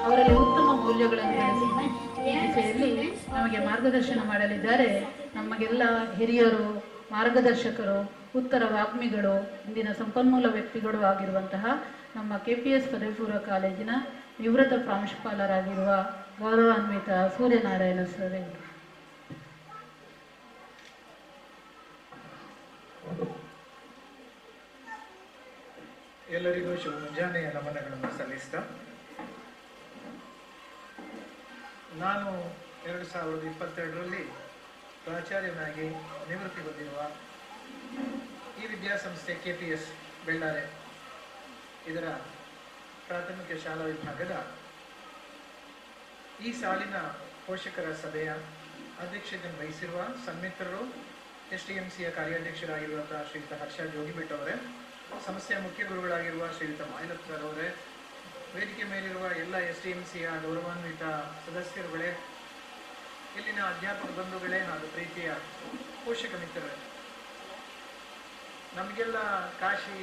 ಅವರಲ್ಲಿ ಉತ್ತಮ ಮೌಲ್ಯಗಳನ್ನು ಬೆಳೆಸಿ ಈ ದಿಸೆಯಲ್ಲಿ ನಮಗೆ ಮಾರ್ಗದರ್ಶನ ಮಾಡಲಿದ್ದಾರೆ ನಮಗೆಲ್ಲ ಹಿರಿಯರು, ಮಾರ್ಗದರ್ಶಕರು, ಉತ್ತರ ವಾಗ್ಮಿಗಳು, ಇಂದಿನ ಸಂಪನ್ಮೂಲ ವ್ಯಕ್ತಿಗಳು ಆಗಿರುವಂತಹ ನಮ್ಮ KPS ಪದವಿ ಪೂರ್ವ ಕಾಲೇಜಿನ ನಿವೃತ್ತ ಪ್ರಾಂಶುಪಾಲರಾಗಿರುವ ಗೌರವಾನ್ವಿತ ಸೂರ್ಯನಾರಾಯಣ ಸರ್ ಅವರು. ಎಲ್ಲರಿಗೂ ಶುಭ ಮುಂಜಾನೆಯ ನಮನಗಳನ್ನು ಸಲ್ಲಿಸ್ತಾ, ನಾನು 2022ರಲ್ಲಿ ಪ್ರಾಚಾರ್ಯನಾಗಿ ನಿವೃತ್ತಿ ಹೊಂದಿರುವ ಈ ವಿದ್ಯಾಸಂಸ್ಥೆ KPS ಬೆಳ್ಳಾರೆ ಇದರ ಪ್ರಾಥಮಿಕ ಶಾಲಾ ವಿಭಾಗದ ಈ ಸಾಲಿನ ಪೋಷಕರ ಸಭೆಯ ಅಧ್ಯಕ್ಷತೆಯನ್ನು ವಹಿಸಿರುವ ಸನ್ಮಿತ್ರರು, STMCಯ ಕಾರ್ಯಾಧ್ಯಕ್ಷರಾಗಿರುವಂತಹ ಶ್ರೀಯುತ ಹರ್ಷ ಜೋಗಿಬೆಟ್ ಅವರೇ, ಸಂಸ್ಥೆಯ ಮುಖ್ಯ ಗುರುಗಳಾಗಿರುವ ಶ್ರೀಯುತ ಮಾಯಲತ್ಕರ್ ಅವರೇ, ವೇದಿಕೆ ಮೇಲಿರುವ ಎಲ್ಲ STMCಯ ಗೌರವಾನ್ವಿತ ಸದಸ್ಯರುಗಳೇ, ಇಲ್ಲಿನ ಅಧ್ಯಾಪಕ ಬಂಧುಗಳೇ ಹಾಗೂ ಪ್ರೀತಿಯ ಪೋಷಕ ಮಿತ್ರರೇ, ನಮಗೆಲ್ಲ ಕಾಶಿ,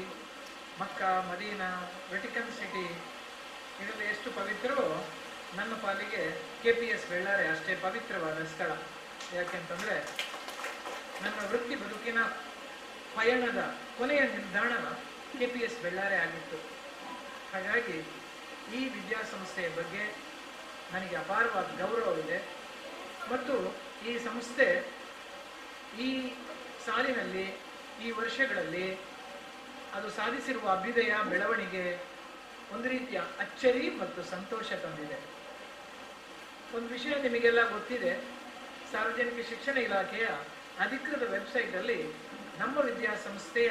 ಮಕ್ಕಾ, ಮದೀನಾ, ವೆಟಿಕನ್ ಸಿಟಿ ಇದೆಲ್ಲ ಎಷ್ಟು ಪವಿತ್ರವೋ ನನ್ನ ಪಾಲಿಗೆ KPS ಬೆಳ್ಳಾರೆ ಅಷ್ಟೇ ಪವಿತ್ರವಾದ ಸ್ಥಳ. ಯಾಕೆಂತಂದರೆ ನನ್ನ ವೃತ್ತಿ ಬದುಕಿನ ಪಯಣದ ಕೊನೆಯ ನಿಲ್ದಾಣ KPS ಬೆಳ್ಳಾರೆ ಆಗಿತ್ತು. ಹಾಗಾಗಿ ಈ ವಿದ್ಯಾಸಂಸ್ಥೆಯ ಬಗ್ಗೆ ನನಗೆ ಅಪಾರವಾದ ಗೌರವವಿದೆ ಮತ್ತು ಈ ಸಂಸ್ಥೆ ಈ ಸಾಲಿನಲ್ಲಿ, ಈ ವರ್ಷಗಳಲ್ಲಿ ಅದು ಸಾಧಿಸಿರುವ ಅಭ್ಯುದಯ, ಬೆಳವಣಿಗೆ ಒಂದು ರೀತಿಯ ಅಚ್ಚರಿ ಮತ್ತು ಸಂತೋಷ ತಂದಿದೆ. ಒಂದು ವಿಷಯ ನಿಮಗೆಲ್ಲ ಗೊತ್ತಿದೆ, ಸಾರ್ವಜನಿಕ ಶಿಕ್ಷಣ ಇಲಾಖೆಯ ಅಧಿಕೃತ ವೆಬ್ಸೈಟಲ್ಲಿ ನಮ್ಮ ವಿದ್ಯಾಸಂಸ್ಥೆಯ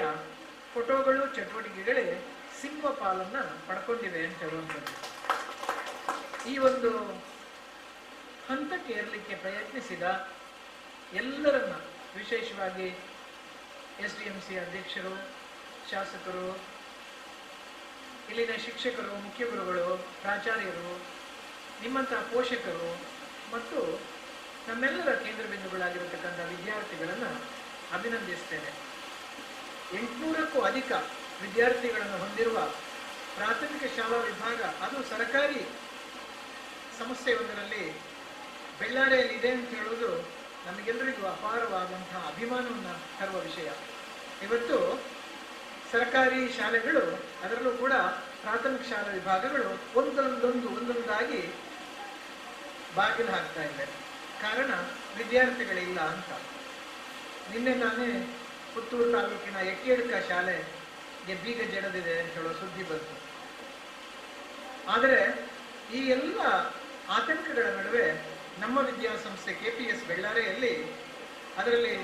ಫೋಟೋಗಳು, ಚಟುವಟಿಕೆಗಳೇ ಸಿಂಹ ಪಾಲನ್ನು ಪಡ್ಕೊಂಡಿವೆ ಅಂತ ಹೇಳುವಂಥದ್ದು. ಈ ಒಂದು ಹಂತಕ್ಕೆ ಏರಲಿಕ್ಕೆ ಪ್ರಯತ್ನಿಸಿದ ಎಲ್ಲರನ್ನ, ವಿಶೇಷವಾಗಿ STMC ಅಧ್ಯಕ್ಷರು, ಶಾಸಕರು, ಇಲ್ಲಿನ ಶಿಕ್ಷಕರು, ಮುಖ್ಯ ಗುರುಗಳು, ಪ್ರಾಚಾರ್ಯರು, ನಿಮ್ಮಂತಹ ಪೋಷಕರು ಮತ್ತು ನಮ್ಮೆಲ್ಲರ ಕೇಂದ್ರ ಬಿಂದುಗಳಾಗಿರತಕ್ಕಂಥ ವಿದ್ಯಾರ್ಥಿಗಳನ್ನು ಅಭಿನಂದಿಸ್ತೇನೆ. 800ಕ್ಕೂ ಅಧಿಕ ವಿದ್ಯಾರ್ಥಿಗಳನ್ನು ಹೊಂದಿರುವ ಪ್ರಾಥಮಿಕ ಶಾಲಾ ವಿಭಾಗ, ಅದು ಸರ್ಕಾರಿ ಸಂಸ್ಥೆಯೊಂದರಲ್ಲಿ ಬೆಳ್ಳಾರೆಯಲ್ಲಿ ಇದೆ ಅಂತ ಹೇಳುವುದು ನಮಗೆಲ್ಲರಿಗೂ ಅಪಾರವಾದಂತಹ ಅಭಿಮಾನವನ್ನು ತರುವ ವಿಷಯ. ಇವತ್ತು ಸರ್ಕಾರಿ ಶಾಲೆಗಳು, ಅದರಲ್ಲೂ ಕೂಡ ಪ್ರಾಥಮಿಕ ಶಾಲಾ ವಿಭಾಗಗಳು ಒಂದೊಂದಾಗಿ ಬಾಗಿಲು ಹಾಕ್ತಾ ಇವೆ. ಕಾರಣ ವಿದ್ಯಾರ್ಥಿಗಳಿಲ್ಲ ಅಂತ. ನಿನ್ನೆ ನಾನೇ ಪುತ್ತೂರು ತಾಲೂಕಿನ ಎಕ್ಕೇಡ್ಕ ಶಾಲೆಗೆ ಬೀಗ ಜಡದಿದೆ ಅಂತ ಹೇಳೋ ಸುದ್ದಿ ಬಂತು. ಆದರೆ ಈ ಎಲ್ಲ ಆತಂಕಗಳ ನಡುವೆ ನಮ್ಮ ವಿದ್ಯಾಸಂಸ್ಥೆ KPS ಬೆಳ್ಳಾರೆಯಲ್ಲಿ, ಅದರಲ್ಲಿ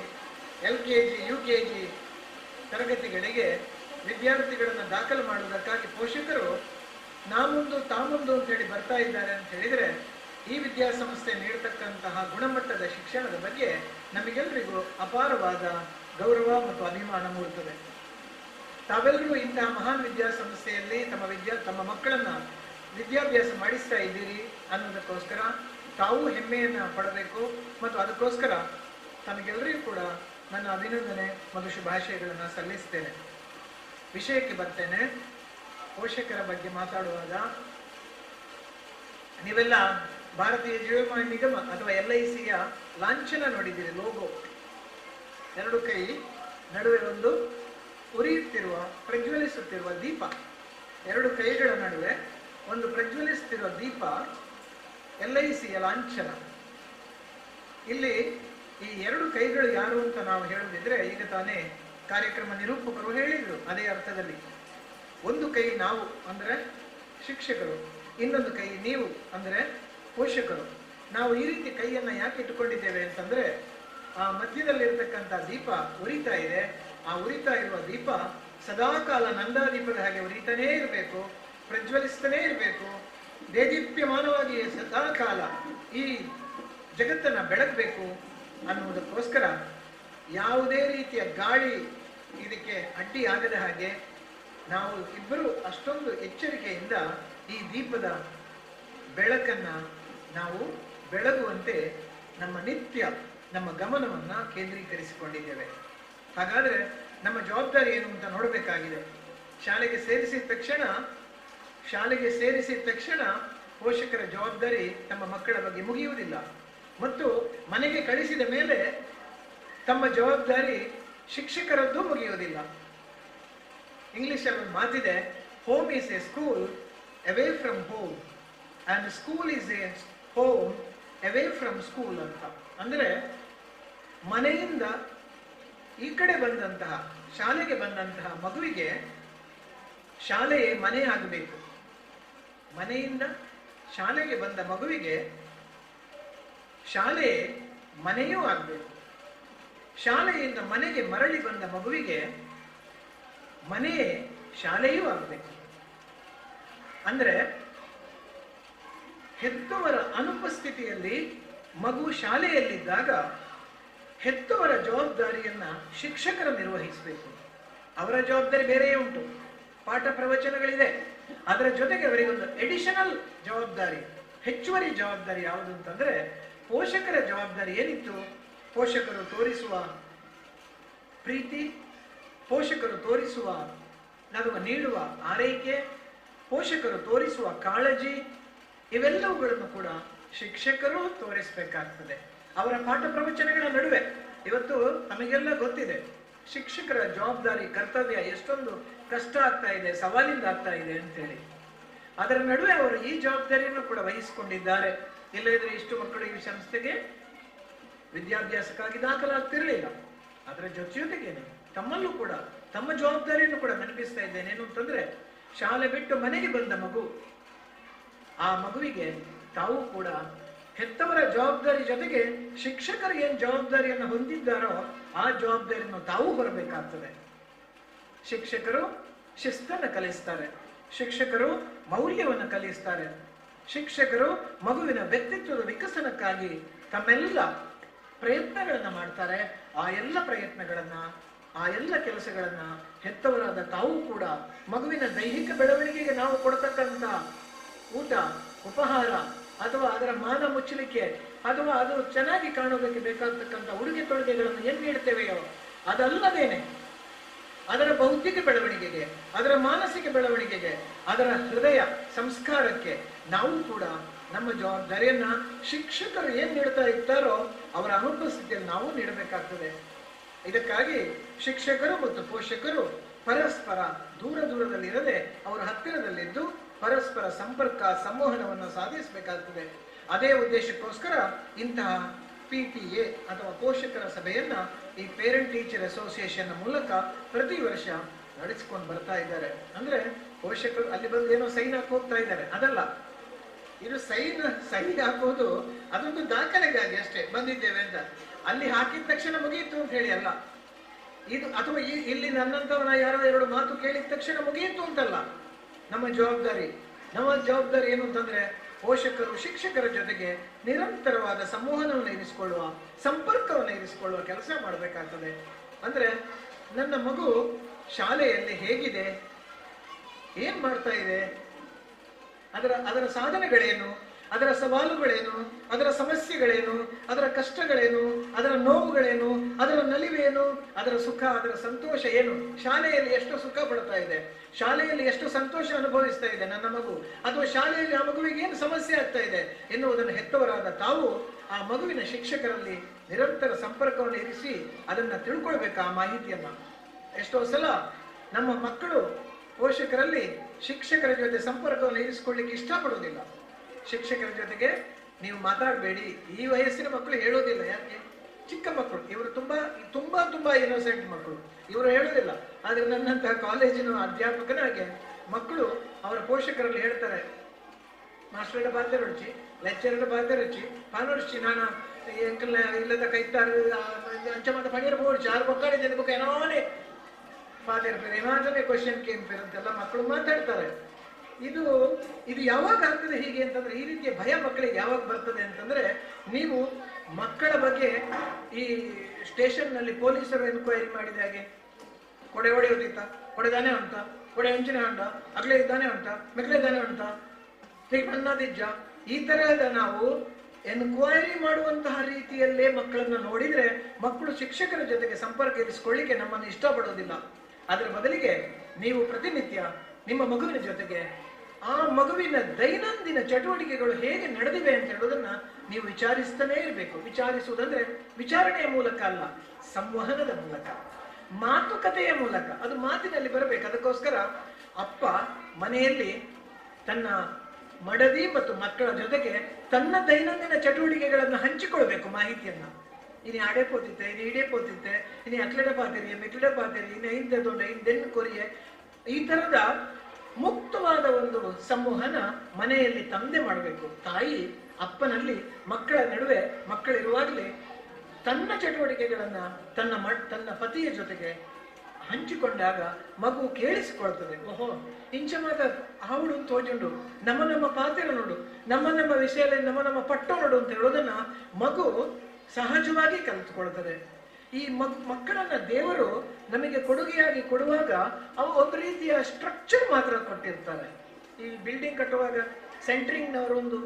LKG, UKG ತರಗತಿಗಳಿಗೆ ವಿದ್ಯಾರ್ಥಿಗಳನ್ನು ದಾಖಲು ಮಾಡುವುದಕ್ಕಾಗಿ ಪೋಷಕರು ನಾಮುಂದು ತಾಮುಂದು ಅಂತೇಳಿ ಬರ್ತಾ ಇದ್ದಾರೆ ಅಂತ ಹೇಳಿದರೆ, ಈ ವಿದ್ಯಾಸಂಸ್ಥೆ ನೀಡತಕ್ಕಂತಹ ಗುಣಮಟ್ಟದ ಶಿಕ್ಷಣದ ಬಗ್ಗೆ ನಮಗೆಲ್ಲರಿಗೂ ಅಪಾರವಾದ ಗೌರವ ಮತ್ತು ಅಭಿಮಾನ ಮೂಡುತ್ತದೆ. ತಾವೆಲ್ಲರೂ ಇಂತಹ ಮಹಾನ್ ವಿದ್ಯಾಸಂಸ್ಥೆಯಲ್ಲಿ ತಮ್ಮ ಮಕ್ಕಳನ್ನ ವಿದ್ಯಾಭ್ಯಾಸ ಮಾಡಿಸ್ತಾ ಇದ್ದೀರಿ ಅನ್ನೋದಕ್ಕೋಸ್ಕರ ತಾವು ಹೆಮ್ಮೆಯನ್ನು ಪಡಬೇಕು ಮತ್ತು ಅದಕ್ಕೋಸ್ಕರ ತಮಗೆಲ್ಲರಿಗೂ ಕೂಡ ನನ್ನ ಅಭಿನಂದನೆ ಮತ್ತು ಶುಭಾಶಯಗಳನ್ನು ಸಲ್ಲಿಸ್ತೇನೆ. ವಿಷಯಕ್ಕೆ ಬರ್ತೇನೆ. ಪೋಷಕರ ಬಗ್ಗೆ ಮಾತಾಡುವಾಗ ನೀವೆಲ್ಲ ಭಾರತೀಯ ಜೀವವಿಮಾ ನಿಗಮ ಅಥವಾ LICಯ ಲಾಂಛನ ನೋಡಿದ್ದೀರಿ, ಲೋಗೋ. 2 ಕೈ ನಡುವೆ ಒಂದು ಉರಿಯುತ್ತಿರುವ, ಪ್ರಜ್ವಲಿಸುತ್ತಿರುವ ದೀಪ. 2 ಕೈಗಳ ನಡುವೆ ಒಂದು ಪ್ರಜ್ವಲಿಸುತ್ತಿರುವ ದೀಪ LICಯ ಲಾಂಛನ. ಇಲ್ಲಿ ಈ 2 ಕೈಗಳು ಯಾರು ಅಂತ ನಾವು ಹೇಳುದಿದ್ರೆ, ಈಗ ತಾನೇ ಕಾರ್ಯಕ್ರಮ ನಿರೂಪಕರು ಹೇಳಿದ್ರು ಅದೇ ಅರ್ಥದಲ್ಲಿ. ಒಂದು ಕೈ ನಾವು ಅಂದರೆ ಶಿಕ್ಷಕರು, ಇನ್ನೊಂದು ಕೈ ನೀವು ಅಂದರೆ ಪೋಷಕರು. ನಾವು ಈ ರೀತಿ ಕೈಯನ್ನು ಯಾಕೆ ಇಟ್ಟುಕೊಂಡಿದ್ದೇವೆ ಅಂತಂದರೆ, ಆ ಮಧ್ಯದಲ್ಲಿರ್ತಕ್ಕಂಥ ದೀಪ ಉರಿತಾ ಇದೆ. ಆ ಉರಿತಾ ಇರುವ ದೀಪ ಸದಾಕಾಲ ನಂದಾದೀಪದ ಹಾಗೆ ಉರಿತಾನೇ ಇರಬೇಕು, ಪ್ರಜ್ವಲಿಸ್ತಾನೇ ಇರಬೇಕು, ದೇದೀಪ್ಯಮಾನವಾಗಿ ಸದಾಕಾಲ ಈ ಜಗತ್ತನ್ನು ಬೆಳಗಬೇಕು ಅನ್ನುವುದಕ್ಕೋಸ್ಕರ ಯಾವುದೇ ರೀತಿಯ ಗಾಳಿ ಇದಕ್ಕೆ ಅಡ್ಡಿಯಾಗದ ಹಾಗೆ ನಾವು ಇಬ್ಬರು ಅಷ್ಟೊಂದು ಎಚ್ಚರಿಕೆಯಿಂದ ಈ ದೀಪದ ಬೆಳಕನ್ನು ನಾವು ಬೆಳಗುವಂತೆ ನಮ್ಮ ಗಮನವನ್ನು ಕೇಂದ್ರೀಕರಿಸಿಕೊಂಡಿದ್ದೇವೆ. ಹಾಗಾದರೆ ನಮ್ಮ ಜವಾಬ್ದಾರಿ ಏನು ಅಂತ ನೋಡಬೇಕಾಗಿದೆ. ಶಾಲೆಗೆ ಸೇರಿಸಿದ ತಕ್ಷಣ ಶಾಲೆಗೆ ಸೇರಿಸಿದ ತಕ್ಷಣ ಪೋಷಕರ ಜವಾಬ್ದಾರಿ ತಮ್ಮ ಮಕ್ಕಳ ಬಗ್ಗೆ ಮುಗಿಯುವುದಿಲ್ಲ ಮತ್ತು ಮನೆಗೆ ಕಳಿಸಿದ ಮೇಲೆ ತಮ್ಮ ಜವಾಬ್ದಾರಿ ಶಿಕ್ಷಕರದ್ದು ಮುಗಿಯುವುದಿಲ್ಲ. ಇಂಗ್ಲಿಷಲ್ಲಿ ಒಂದು ಮಾತಿದೆ, home is A school away from home and school is A home away from school ಅಂತ. ಅಂದರೆ ಮನೆಯಿಂದ ಈ ಕಡೆ ಬಂದಂತಹ, ಶಾಲೆಗೆ ಬಂದಂತಹ ಮಗುವಿಗೆ ಶಾಲೆಯೇ ಮನೆ ಆಗಬೇಕು. ಮನೆಯಿಂದ ಶಾಲೆಗೆ ಬಂದ ಮಗುವಿಗೆ ಶಾಲೆಯೇ ಮನೆಯೂ ಆಗಬೇಕು. ಶಾಲೆಯಿಂದ ಮನೆಗೆ ಮರಳಿ ಬಂದ ಮಗುವಿಗೆ ಮನೆಯೇ ಶಾಲೆಯೂ ಆಗಬೇಕು. ಅಂದ್ರೆ ಹೆತ್ತವರ ಅನುಪಸ್ಥಿತಿಯಲ್ಲಿ ಮಗು ಶಾಲೆಯಲ್ಲಿದ್ದಾಗ ಹೆತ್ತವರ ಜವಾಬ್ದಾರಿಯನ್ನ ಶಿಕ್ಷಕರು ನಿರ್ವಹಿಸಬೇಕು. ಅವರ ಜವಾಬ್ದಾರಿ ಬೇರೆಯೇ ಉಂಟು, ಪಾಠ ಪ್ರವಚನಗಳಿದೆ. ಅದರ ಜೊತೆಗೆ ಅವರಿಗೊಂದು ಎಡಿಷನಲ್ ಜವಾಬ್ದಾರಿ, ಹೆಚ್ಚುವರಿ ಜವಾಬ್ದಾರಿ ಯಾವುದು ಅಂತಂದ್ರೆ ಪೋಷಕರ ಜವಾಬ್ದಾರಿ ಏನಿತ್ತು, ಪೋಷಕರು ತೋರಿಸುವ ಪ್ರೀತಿ, ಪೋಷಕರು ತೋರಿಸುವ ನೀಡುವ ಆರೈಕೆ, ಪೋಷಕರು ತೋರಿಸುವ ಕಾಳಜಿ, ಇವೆಲ್ಲವುಗಳನ್ನು ಕೂಡ ಶಿಕ್ಷಕರು ತೋರಿಸಬೇಕಾಗ್ತದೆ. ಅವರ ಪಾಠ ಪ್ರವಚನಗಳ ನಡುವೆ ಇವತ್ತು ನಮಗೆಲ್ಲ ಗೊತ್ತಿದೆ ಶಿಕ್ಷಕರ ಜವಾಬ್ದಾರಿ, ಕರ್ತವ್ಯ ಎಷ್ಟೊಂದು ಕಷ್ಟ ಆಗ್ತಾ ಇದೆ, ಸವಾಲಿಂದ ಆಗ್ತಾ ಇದೆ ಅಂತೇಳಿ. ಅದರ ನಡುವೆ ಅವರು ಈ ಜವಾಬ್ದಾರಿಯನ್ನು ಕೂಡ ವಹಿಸಿಕೊಂಡಿದ್ದಾರೆ. ಇಲ್ಲದಿದ್ರೆ ಇಷ್ಟು ಮಕ್ಕಳು ಈ ಸಂಸ್ಥೆಗೆ ವಿದ್ಯಾಭ್ಯಾಸಕ್ಕಾಗಿ ದಾಖಲಾಗ್ತಿರ್ಲಿಲ್ಲ. ಅದರ ಜೊತೆಗೇನೆ ತಮ್ಮಲ್ಲೂ ಕೂಡ ತಮ್ಮ ಜವಾಬ್ದಾರಿಯನ್ನು ಕೂಡ ನೆನಪಿಸ್ತಾ ಇದ್ದೇನೆ. ಏನು ಅಂತಂದ್ರೆ ಶಾಲೆ ಬಿಟ್ಟು ಮನೆಗೆ ಬಂದ ಮಗು, ಆ ಮಗುವಿಗೆ ತಾವು ಕೂಡ ಹೆತ್ತವರ ಜವಾಬ್ದಾರಿ ಜೊತೆಗೆ ಶಿಕ್ಷಕರು ಏನ್ ಜವಾಬ್ದಾರಿಯನ್ನು ಹೊಂದಿದ್ದಾರೋ ಆ ಜವಾಬ್ದಾರಿಯನ್ನು ತಾವು ಹೊರಬೇಕಾಗ್ತದೆ. ಶಿಕ್ಷಕರು ಶಿಸ್ತನ್ನು ಕಲಿಸ್ತಾರೆ, ಶಿಕ್ಷಕರು ಮೌಲ್ಯವನ್ನು ಕಲಿಸ್ತಾರೆ, ಶಿಕ್ಷಕರು ಮಗುವಿನ ವ್ಯಕ್ತಿತ್ವದ ವಿಕಸನಕ್ಕಾಗಿ ತಮ್ಮೆಲ್ಲ ಪ್ರಯತ್ನಗಳನ್ನ ಮಾಡ್ತಾರೆ. ಆ ಎಲ್ಲ ಪ್ರಯತ್ನಗಳನ್ನ, ಆ ಎಲ್ಲ ಕೆಲಸಗಳನ್ನ ಹೆತ್ತವರಾದ ತಾವು ಕೂಡ ಮಗುವಿನ ದೈಹಿಕ ಬೆಳವಣಿಗೆಗೆ ನಾವು ಕೊಡ್ತಕ್ಕಂಥ ಊಟ, ಉಪಹಾರ ಅಥವಾ ಅದರ ಮಾನ ಮುಚ್ಚಲಿಕ್ಕೆ ಅಥವಾ ಅದು ಚೆನ್ನಾಗಿ ಕಾಣೋದಕ್ಕೆ ಬೇಕಾಗ್ತಕ್ಕಂಥ ಉಡುಗೆ ತೊಡುಗೆಗಳನ್ನು ಏನ್ ನೀಡ್ತೇವೆಯೋ ಅದಲ್ಲದೇನೆ ಅದರ ಬೌದ್ಧಿಕ ಬೆಳವಣಿಗೆಗೆ, ಅದರ ಮಾನಸಿಕ ಬೆಳವಣಿಗೆಗೆ, ಅದರ ಹೃದಯ ಸಂಸ್ಕಾರಕ್ಕೆ ನಾವು ಕೂಡ ನಮ್ಮ ಜವಾಬ್ದಾರಿಯನ್ನ ಶಿಕ್ಷಕರು ಏನ್ ನೀಡ್ತಾ ಇರ್ತಾರೋ ಅವರ ಅನುಪಸ್ಥಿತಿಯಲ್ಲಿ ನಾವು ನೀಡಬೇಕಾಗ್ತದೆ. ಇದಕ್ಕಾಗಿ ಶಿಕ್ಷಕರು ಮತ್ತು ಪೋಷಕರು ಪರಸ್ಪರ ದೂರದಲ್ಲಿರದೆ ಅವರ ಹತ್ತಿರದಲ್ಲಿದ್ದು ಪರಸ್ಪರ ಸಂಪರ್ಕ, ಸಂವಹನವನ್ನು ಸಾಧಿಸಬೇಕಾಗ್ತದೆ. ಅದೇ ಉದ್ದೇಶಕ್ಕೋಸ್ಕರ ಇಂತಹ PTA ಅಥವಾ ಪೋಷಕರ ಸಭೆಯನ್ನ ಈ ಪೇರೆಂಟ್ ಟೀಚರ್ ಅಸೋಸಿಯೇಷನ್ ಮೂಲಕ ಪ್ರತಿ ವರ್ಷ ನಡೆಸಿಕೊಂಡು ಬರ್ತಾ ಇದ್ದಾರೆ. ಅಂದ್ರೆ ಪೋಷಕರು ಅಲ್ಲಿ ಬಂದು ಏನೋ ಸೈನ್ ಹಾಕಿ ಹೋಗ್ತಾ ಇದ್ದಾರೆ, ಅದಲ್ಲ. ಇದು ಸೈನ್ ಹಾಕೋದು ಅದೊಂದು ದಾಖಲೆಗಾಗಿ ಅಷ್ಟೇ, ಬಂದಿದ್ದೇವೆ ಅಂತ. ಅಲ್ಲಿ ಹಾಕಿದ ತಕ್ಷಣ ಮುಗಿಯಿತು ಅಂತ ಹೇಳಿ ಅಲ್ಲ ಇದು, ಅಥವಾ ಇಲ್ಲಿ ನನ್ನಂತವನ ಯಾರೋ ಎರಡು ಮಾತು ಕೇಳಿದ ತಕ್ಷಣ ಮುಗಿಯಿತು ಅಂತಲ್ಲ. ನಮ್ಮ ಜವಾಬ್ದಾರಿ ಏನು ಅಂತಂದ್ರೆ ಪೋಷಕರು ಶಿಕ್ಷಕರ ಜೊತೆಗೆ ನಿರಂತರವಾದ ಸಂವಹನವನ್ನು ಇರಿಸಿಕೊಳ್ಳುವ, ಸಂಪರ್ಕವನ್ನು ಇರಿಸಿಕೊಳ್ಳುವ ಕೆಲಸ ಮಾಡಬೇಕಾಗ್ತದೆ. ಅಂದ್ರೆ ನನ್ನ ಮಗು ಶಾಲೆಯಲ್ಲಿ ಹೇಗಿದೆ, ಏನ್ ಮಾಡ್ತಾ ಇದೆ, ಅದರ ಸಾಧನೆಗಳೇನು, ಅದರ ಸವಾಲುಗಳೇನು, ಅದರ ಸಮಸ್ಯೆಗಳೇನು, ಅದರ ಕಷ್ಟಗಳೇನು, ಅದರ ನೋವುಗಳೇನು, ಅದರ ನಲಿವೇನು, ಅದರ ಸುಖ, ಅದರ ಸಂತೋಷ ಏನು, ಶಾಲೆಯಲ್ಲಿ ಎಷ್ಟು ಸುಖ ಪಡ್ತಾ ಇದೆ, ಶಾಲೆಯಲ್ಲಿ ಎಷ್ಟು ಸಂತೋಷ ಅನುಭವಿಸ್ತಾ ಇದೆ ನನ್ನ ಮಗು, ಅಥವಾ ಶಾಲೆಯಲ್ಲಿ ಆ ಮಗುವಿಗೆ ಏನು ಸಮಸ್ಯೆ ಆಗ್ತಾ ಇದೆ ಎನ್ನುವುದನ್ನು ಹೆತ್ತವರಾದ ತಾವು ಆ ಮಗುವಿನ ಶಿಕ್ಷಕರಲ್ಲಿ ನಿರಂತರ ಸಂಪರ್ಕವನ್ನು ಇರಿಸಿ ಅದನ್ನ ತಿಳ್ಕೊಳ್ಬೇಕು. ಆ ಮಾಹಿತಿಯನ್ನ ಎಷ್ಟೋ ಸಲ ನಮ್ಮ ಮಕ್ಕಳು ಪೋಷಕರಲ್ಲಿ ಶಿಕ್ಷಕರ ಜೊತೆ ಸಂಪರ್ಕವನ್ನು ಇರಿಸಿಕೊಳ್ಳಿಕ್ಕೆ ಇಷ್ಟಪಡುವುದಿಲ್ಲ. ಶಿಕ್ಷಕರ ಜೊತೆಗೆ ನೀವು ಮಾತಾಡಬೇಡಿ, ಈ ವಯಸ್ಸಿನ ಮಕ್ಕಳು ಹೇಳೋದಿಲ್ಲ. ಯಾಕೆ? ಚಿಕ್ಕ ಮಕ್ಕಳು ಇವರು, ತುಂಬಾ ತುಂಬಾ ತುಂಬಾ ಇನ್ನೋಸೆಂಟ್ ಮಕ್ಕಳು, ಇವರು ಹೇಳೋದಿಲ್ಲ. ಆದ್ರೆ ನನ್ನಂತಹ ಕಾಲೇಜಿನ ಅಧ್ಯಾಪಕನಾಗೆ ಮಕ್ಕಳು ಅವರ ಪೋಷಕರಲ್ಲಿ ಹೇಳ್ತಾರೆ, ಮಾಸ್ಟರ್ ಬಾಧ್ಯರು ರುಚಿ, ಲೆಕ್ಚರ್ ಬಾಧ್ಯರು ರುಚಿ, ಪಾನೋರ್ಚಿ ನಾನು ಇಲ್ಲದ ಕೈತಾರು ಅಂಚಮದ ಪಣಿಯರು ಬೋಡ್ಚಿ ಆರು ಮಕ್ಕಳಿದೆ ಬುಕ್ ಏನೋನೆ ಫಾದರ್ ಪೇರ್ ಏನಾದ್ರೆ ಕ್ವಶನ್ ಕೇಮ್ ಪೇರ್ ಅಂತೆಲ್ಲ ಮಕ್ಕಳು ಮಾತಾಡ್ತಾರೆ. ಇದು ಯಾವಾಗ ಆಗ್ತದೆ ಹೀಗೆ ಅಂತಂದ್ರೆ, ಈ ರೀತಿಯ ಭಯ ಮಕ್ಕಳಿಗೆ ಯಾವಾಗ ಬರ್ತದೆ ಅಂತಂದ್ರೆ, ನೀವು ಮಕ್ಕಳ ಬಗ್ಗೆ ಈ ಸ್ಟೇಷನ್ ನಲ್ಲಿ ಪೊಲೀಸರು ಎನ್ಕ್ವೈರಿ ಮಾಡಿದ ಹಾಗೆ ಕೊಡೆ ಹೊಡೆಯೋದಿತ್ತ, ಕೊಡೆದಾನೆ ಉಂಟ, ಕೊಡೆ ಹಂಚಿನ ಉಂಟ, ಅಗ್ಲೇ ಇದ್ದಾನೆ ಉಂಟ, ಮೆಕ್ಲೆ ಇದ್ದಾನೆ ಉಂಟ, ಹೀಗೆ ಬನ್ನದಿಜ್ಜ, ಈ ತರಹದ ನಾವು ಎನ್ಕ್ವೈರಿ ಮಾಡುವಂತಹ ರೀತಿಯಲ್ಲೇ ಮಕ್ಕಳನ್ನ ನೋಡಿದ್ರೆ ಮಕ್ಕಳು ಶಿಕ್ಷಕರ ಜೊತೆಗೆ ಸಂಪರ್ಕ ಇರಿಸಿಕೊಳ್ಳಿಕ್ಕೆ ನಮ್ಮನ್ನು ಇಷ್ಟಪಡೋದಿಲ್ಲ. ಅದರ ಬದಲಿಗೆ ನೀವು ಪ್ರತಿನಿತ್ಯ ನಿಮ್ಮ ಮಗುವಿನ ಜೊತೆಗೆ ಆ ಮಗುವಿನ ದೈನಂದಿನ ಚಟುವಟಿಕೆಗಳು ಹೇಗೆ ನಡೆದಿವೆ ಅಂತ ಹೇಳೋದನ್ನ ನೀವು ವಿಚಾರಿಸ್ತಾನೇ ಇರಬೇಕು. ವಿಚಾರಿಸುವುದಂದ್ರೆ ವಿಚಾರಣೆಯ ಮೂಲಕ ಅಲ್ಲ, ಸಂವಹನದ ಮೂಲಕ, ಮಾತುಕತೆಯ ಮೂಲಕ. ಅದು ಮಾತಿನಲ್ಲಿ ಬರಬೇಕು. ಅದಕ್ಕೋಸ್ಕರ ಅಪ್ಪ ಮನೆಯಲ್ಲಿ ತನ್ನ ಮಡದಿ ಮತ್ತು ಮಕ್ಕಳ ಜೊತೆಗೆ ತನ್ನ ದೈನಂದಿನ ಚಟುವಟಿಕೆಗಳನ್ನು ಹಂಚಿಕೊಳ್ಬೇಕು, ಮಾಹಿತಿಯನ್ನ. ಇನಿ ಆಡೆ ಪೋತಿತ್ತೆ, ಇನಿ ಇಡೇ ಪೋತಿತ್ತೆ, ಇನಿ ಅಕ್ಲಡೆ ಪಾತೆರಿ, ಮೆಕ್ಲಡೆ ಪಾತೆರಿ, ಇನ್ನು ಹಿಂದೆ ದೊಡ್ಡ ಹಿಂದೆನ್ನು ಕೊರಿಯೆ, ಈ ತರದ ಮುಕ್ತವಾದ ಒಂದು ಸಂವಹನ ಮನೆಯಲ್ಲಿ ತಂದೆ ಮಾಡಬೇಕು. ತಾಯಿ ಅಪ್ಪನಲ್ಲಿ ಮಕ್ಕಳ ನಡುವೆ, ಮಕ್ಕಳಿರುವಾಗಲೇ ತನ್ನ ಚಟುವಟಿಕೆಗಳನ್ನ ತನ್ನ ಪತಿಯ ಜೊತೆಗೆ ಹಂಚಿಕೊಂಡಾಗ ಮಗು ಕೇಳಿಸಿಕೊಳ್ತದೆ. ಓಹೋ ಇಂಚ ಮಾತ ಅವಳು ತೋಜುಂಡು, ನಮ್ಮ ಪಾತ್ರ ನೋಡು, ನಮ್ಮ ವಿಷಯ ನಮ್ಮ ಪಟ್ಟು ನೋಡು ಅಂತ ಹೇಳೋದನ್ನ ಮಗು ಸಹಜವಾಗಿ ಕಲಿತುಕೊಳ್ತದೆ. ಈ ಮಕ್ಕಳನ್ನ ದೇವರು ನಮಗೆ ಕೊಡುಗೆಯಾಗಿ ಕೊಡುವಾಗ ಅವು ಒಂದು ರೀತಿಯ ಸ್ಟ್ರಕ್ಚರ್ ಮಾತ್ರ ಕೊಟ್ಟಿರ್ತಾರೆ. ಈ ಬಿಲ್ಡಿಂಗ್ ಕಟ್ಟುವಾಗ ಸೆಂಟ್ರಿಂಗ್ನವರು ಒಂದು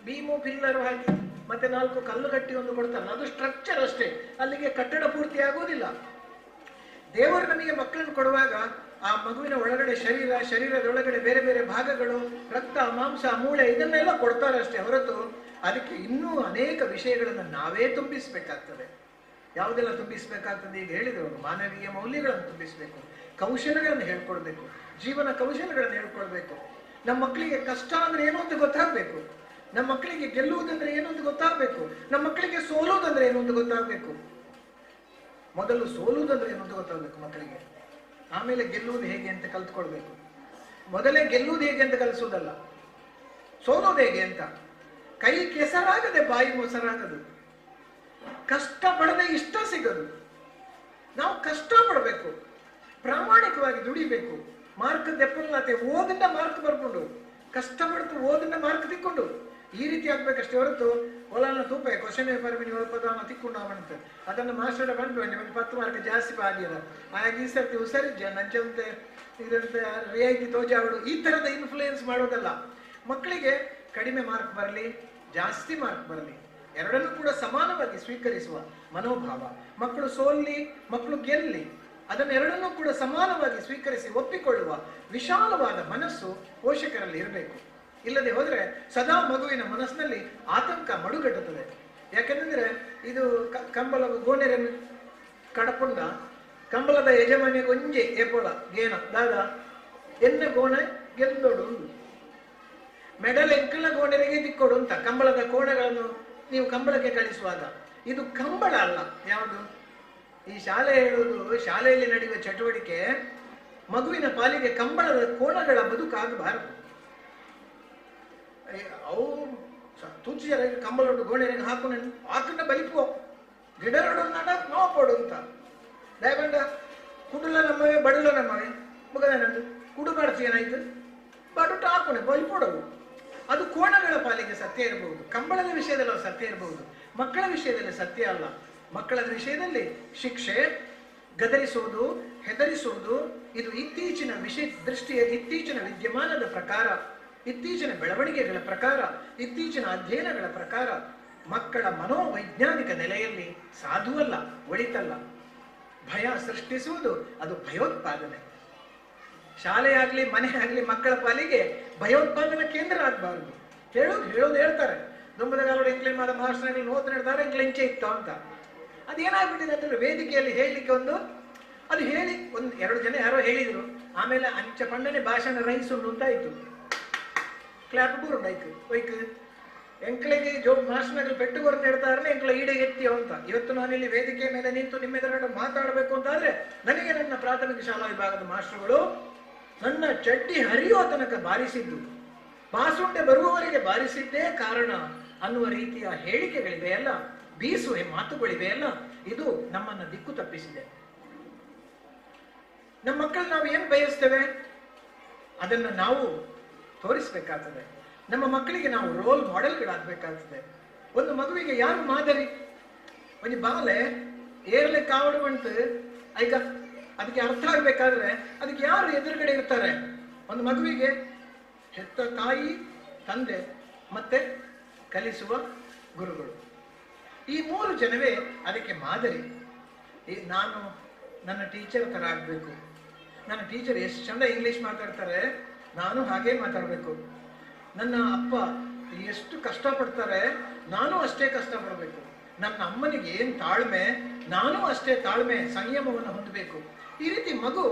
ಬೀಮು ಪಿಲ್ಲರ್ ಹಾಕಿ ಮತ್ತೆ 4 ಕಲ್ಲು ಕಟ್ಟಿ ಒಂದು ಕೊಡ್ತಾರೆ, ಅದು ಸ್ಟ್ರಕ್ಚರ್ ಅಷ್ಟೇ, ಅಲ್ಲಿಗೆ ಕಟ್ಟಡ ಪೂರ್ತಿ ಆಗೋದಿಲ್ಲ. ದೇವರು ನಮಗೆ ಮಕ್ಕಳನ್ನು ಕೊಡುವಾಗ ಆ ಮಗುವಿನ ಒಳಗಡೆ ಶರೀರದೊಳಗಡೆ ಬೇರೆ ಬೇರೆ ಭಾಗಗಳು, ರಕ್ತ, ಮಾಂಸ, ಮೂಳೆ ಇದನ್ನೆಲ್ಲ ಕೊಡ್ತಾರೆ ಅಷ್ಟೇ ಹೊರತು ಅದಕ್ಕೆ ಇನ್ನೂ ಅನೇಕ ವಿಷಯಗಳನ್ನು ನಾವೇ ತುಂಬಿಸ್ಬೇಕಾಗ್ತದೆ. ಯಾವುದೆಲ್ಲ ತುಂಬಿಸ್ಬೇಕಾಗ್ತದೆ ಈಗ ಹೇಳಿದ್ರು, ಮಾನವೀಯ ಮೌಲ್ಯಗಳನ್ನು ತುಂಬಿಸ್ಬೇಕು, ಕೌಶಲ್ಯಗಳನ್ನು ಹೇಳ್ಕೊಡ್ಬೇಕು, ಜೀವನ ಕೌಶಲ್ಯಗಳನ್ನು ಹೇಳ್ಕೊಡ್ಬೇಕು. ನಮ್ಮ ಮಕ್ಕಳಿಗೆ ಕಷ್ಟ ಅಂದ್ರೆ ಏನು ಅಂತ ಗೊತ್ತಾಗ್ಬೇಕು, ನಮ್ಮ ಮಕ್ಕಳಿಗೆ ಗೆಲ್ಲುವುದಂದ್ರೆ ಏನು ಅಂತ ಗೊತ್ತಾಗ್ಬೇಕು, ನಮ್ಮ ಮಕ್ಕಳಿಗೆ ಸೋಲುವುದಂದ್ರೆ ಏನು ಅಂತ ಗೊತ್ತಾಗ್ಬೇಕು. ಮೊದಲು ಸೋಲುವುದಂದ್ರೆ ಏನು ಅಂತ ಗೊತ್ತಾಗ್ಬೇಕು ಮಕ್ಕಳಿಗೆ, ಆಮೇಲೆ ಗೆಲ್ಲುವುದು ಹೇಗೆ ಅಂತ ಕಲ್ತ್ಕೊಳ್ಬೇಕು. ಮೊದಲೇ ಗೆಲ್ಲುವುದು ಹೇಗೆ ಅಂತ ಕಲಿಸುವುದಲ್ಲ, ಸೋಲೋದು ಹೇಗೆ ಅಂತ. ಕೈ ಕೆಸರಾಗದೆ ಬಾಯಿ ಮೊಸರಾಗದು, ಕಷ್ಟ ಪಡದೆ ಇಷ್ಟ ಸಿಗದು. ನಾವು ಕಷ್ಟ ಪಡಬೇಕು, ಪ್ರಾಮಾಣಿಕವಾಗಿ ದುಡಿಬೇಕು. ಮಾರ್ಕ್ ತೆಪ್ಪಲಾತೆ ಓದನ್ನ ಮಾರ್ಕ್ ಬರ್ಕೊಂಡು, ಕಷ್ಟಪಡ್ತು ಓದನ್ನ ಮಾರ್ಕ್ ತಿಕ್ಕೊಂಡು ಈ ರೀತಿ ಆಗ್ಬೇಕಷ್ಟೇ ಹೊರತು ಒಲನ ತೂಪ ಕ್ವಶನ್ ಪೇಪರ್ ಮಿನಿ ಒಳಪದ ತಿಕ್ಕೊಂಡು ಅವನಂತೆ ಅದನ್ನು ಮಾಸ್ಟರ್ ಬಂದು ನಿಮಗೆ 10 ಮಾರ್ಕ್ ಜಾಸ್ತಿ ಆಗಿಲ್ಲ ಆಗ ಈ ಸರ್ತಿ ಹುಷಾರಿದ್ಯ ನಂಚಂತೆ ಇದಂತೆ ರಿಯಾಯಿತಿ ತೋಜಾವಡು ಈ ತರದ ಇನ್ಫ್ಲೂಯೆನ್ಸ್ ಮಾಡೋದಲ್ಲ. ಮಕ್ಕಳಿಗೆ ಕಡಿಮೆ ಮಾರ್ಕ್ ಬರಲಿ, ಜಾಸ್ತಿ ಮಾರ್ಕ್ ಬರಲಿ, ಎರಡನ್ನೂ ಕೂಡ ಸಮಾನವಾಗಿ ಸ್ವೀಕರಿಸುವ ಮನೋಭಾವ. ಮಕ್ಕಳು ಸೋಲ್ಲಿ, ಮಕ್ಕಳು ಗೆಲ್ಲಿ, ಅದನ್ನೆರಡನ್ನೂ ಕೂಡ ಸಮಾನವಾಗಿ ಸ್ವೀಕರಿಸಿ ಒಪ್ಪಿಕೊಳ್ಳುವ ವಿಶಾಲವಾದ ಮನಸ್ಸು ಪೋಷಕರಲ್ಲಿ ಇರಬೇಕು. ಇಲ್ಲದೆ ಹೋದ್ರೆ ಸದಾ ಮಗುವಿನ ಮನಸ್ಸಿನಲ್ಲಿ ಆತಂಕ ಮಡುಗಟ್ಟುತ್ತದೆ. ಯಾಕೆಂದ್ರೆ ಇದು ಕಂಬಲ ಗೋನೆರನ್ನು ಕಡಪುಂಡ ಕಂಬಲದ ಯಜಮಾನಿಯ ಗೊಂಜೆ ಏಪೋಳ ಗೇನ ದಾದ ಎನ್ನ ಗೋಣೆ ಗೆಲ್ಲೋಡು ಮೆಡಲ್ ಎಂಕಲ ಗೋಣೆರಿಗೆ ದಿಕ್ಕೊಡು ಅಂತ ಕಂಬಳದ ಕೋಣೆಗಳನ್ನು ನೀವು ಕಂಬಳಕ್ಕೆ ಕಳಿಸುವಾಗ. ಇದು ಕಂಬಳ ಅಲ್ಲ. ಯಾವುದು ಈ ಶಾಲೆ ಹೇಳುವುದು, ಶಾಲೆಯಲ್ಲಿ ನಡೆಯುವ ಚಟುವಟಿಕೆ ಮಗುವಿನ ಪಾಲಿಗೆ ಕಂಬಳದ ಕೋಣಗಳ ಬದುಕಾಗಬಾರದು. ಅವು ತುಚ್ಚಿರ ಕಂಬಳೊಟ್ಟು ಗೋಣೆರಿಗೆ ಹಾಕೊಂಡ ಬಲಿಪೋ ಗಿಡರಡು ನಡ ನೋಪೋಡು ಅಂತ ದಯಬಂಡ ಕುಡುಲ ನಮ್ಮವೇ ಬಡುಲ ನಮ್ಮವೇ ಮುಗದೇನಂದು ಕುಡು ಬಾಡ್ಸಿ ಏನಾಯ್ತು ಬಡುಟ್ಟು ಹಾಕೋಣ ಬಲಿಪೋಡವು. ಅದು ಕೋಣಗಳ ಪಾಲಿಗೆ ಸತ್ಯ ಇರಬಹುದು, ಕಂಬಳದ ವಿಷಯದಲ್ಲಿ ಸತ್ಯ ಇರಬಹುದು, ಮಕ್ಕಳ ವಿಷಯದಲ್ಲಿ ಸತ್ಯ ಅಲ್ಲ. ಮಕ್ಕಳ ವಿಷಯದಲ್ಲಿ ಶಿಕ್ಷೆ, ಗದರಿಸುವುದು, ಹೆದರಿಸುವುದು ಇದು ಇತ್ತೀಚಿನ ದೃಷ್ಟಿಯ ಇತ್ತೀಚಿನ ವಿದ್ಯಮಾನದ ಪ್ರಕಾರ, ಇತ್ತೀಚಿನ ಬೆಳವಣಿಗೆಗಳ ಪ್ರಕಾರ, ಇತ್ತೀಚಿನ ಅಧ್ಯಯನಗಳ ಪ್ರಕಾರ ಮಕ್ಕಳ ಮನೋವೈಜ್ಞಾನಿಕ ನೆಲೆಯಲ್ಲಿ ಸಾಧುವಲ್ಲ, ಒಳಿತಲ್ಲ. ಭಯ ಸೃಷ್ಟಿಸುವುದು ಅದು ಭಯೋತ್ಪಾದನೆ. ಶಾಲೆಯಾಗ್ಲಿ ಮನೆ ಆಗ್ಲಿ ಮಕ್ಕಳ ಪಾಲಿಗೆ ಭಯೋತ್ಪಾದನಾ ಕೇಂದ್ರ ಆಗಬಾರದು. ಹೇಳೋದು ಹೇಳ್ತಾರೆ, ದುಂಬದ ಕಾಲೋಡು ಇಂಕ್ಲೇಮ್ ಆದ ಮಾಸ್ಟರ್ಗಳು ನೋತ್ ಹೇಳ್ತಾರೆ ಇಂಕ್ಲೆಂಚೆ ಇತ್ತು ಅಂತ. ಅದೇನಾಗ್ಬಿಟ್ಟಿದೆ ಅಂದ್ರೆ ವೇದಿಕೆಯಲ್ಲಿ ಹೇಳಲಿಕ್ಕೆ ಅದು ಹೇಳಿ 1-2 ಜನ ಯಾರೋ ಹೇಳಿದ್ರು, ಆಮೇಲೆ ಅಂಚ ಪಂಡನೆ ಭಾಷಣ ರೈಸುಂಡು ಅಂತ ಆಯ್ತು. ಕ್ಲಾಪ್ ಬೂರುಂಡಾಯ್ತು ಒಯ್ಕು ಎಂಕ್ಳಿಗೆ ಮಾಸ್ಟರ್ಗಳು ಪೆಟ್ಟು ಕೊರತೆ ಹೇಳ್ತಾರೆ ಎಂಕ್ಳ ಈಡೆಗೆ ಎತ್ತಿಯೋ ಅಂತ. ಇವತ್ತು ನಾನಿಲ್ಲಿ ವೇದಿಕೆ ಮೇಲೆ ನಿಂತು ನಿಮ್ಮ ಎದುರುಗಡೆ ಮಾತಾಡಬೇಕು ಅಂತಾದ್ರೆ ನನಗೆ ನನ್ನ ಪ್ರಾಥಮಿಕ ಶಾಲಾ ವಿಭಾಗದ ಮಾಸ್ಟರ್ಗಳು ನನ್ನ ಚಡ್ಡಿ ಹರಿಯೋ ತನಕ ಬಾರಿಸಿದ್ದು, ಬಾಸುಂಡೆ ಬರುವವರೆಗೆ ಬಾರಿಸಿದ್ದೇ ಕಾರಣ ಅನ್ನುವ ರೀತಿಯ ಹೇಳಿಕೆಗಳಿವೆ ಅಲ್ಲ, ಬೀಸುವ ಮಾತುಗಳಿವೆ ಅಲ್ಲ, ಇದು ನಮ್ಮನ್ನ ದಿಕ್ಕು ತಪ್ಪಿಸಿದೆ. ನಮ್ಮ ಮಕ್ಕಳು ನಾವು ಏನ್ ಬಯಸ್ತೇವೆ ಅದನ್ನ ನಾವು ತೋರಿಸ್ಬೇಕಾಗ್ತದೆ. ನಮ್ಮ ಮಕ್ಕಳಿಗೆ ನಾವು ರೋಲ್ ಮಾಡೆಲ್ಗಳಾಗಬೇಕಾಗ್ತದೆ. ಒಂದು ಮಗುವಿಗೆ ಯಾರು ಮಾದರಿ? ಒಂದು ಬಾಲೆ ಏರ್ಲೆ ಕಾವಡು ಬಂತು ಈಗ ಅದಕ್ಕೆ ಅರ್ಥ ಆಗ್ಬೇಕಾದ್ರೆ ಅದಕ್ಕೆ ಯಾರು ಎದುರುಗಡೆ ಇರ್ತಾರೆ? ಒಂದು ಮಗುವಿಗೆ ಹೆತ್ತ ತಾಯಿ, ತಂದೆ ಮತ್ತೆ ಕಲಿಸುವ ಗುರುಗಳು, ಈ 3 ಜನವೇ ಅದಕ್ಕೆ ಮಾದರಿ. ನಾನು ನನ್ನ ಟೀಚರ್ ತರ ಆಗ್ಬೇಕು. ನನ್ನ ಟೀಚರ್ ಎಷ್ಟು ಚಂದ ಇಂಗ್ಲಿಷ್ ಮಾತಾಡ್ತಾರೆ, ನಾನು ಹಾಗೆ ಮಾತಾಡಬೇಕು. ನನ್ನ ಅಪ್ಪ ಎಷ್ಟು ಕಷ್ಟಪಡ್ತಾರೆ, ನಾನು ಅಷ್ಟೇ ಕಷ್ಟಪಡಬೇಕು. ನನ್ನ ಅಮ್ಮನಿಗೆ ಏನ್ ತಾಳ್ಮೆ, ನಾನು ಅಷ್ಟೇ ತಾಳ್ಮೆ, ಸಂಯಮವನ್ನು ಹೊಂದಬೇಕು. ಈ ರೀತಿ ಮಗು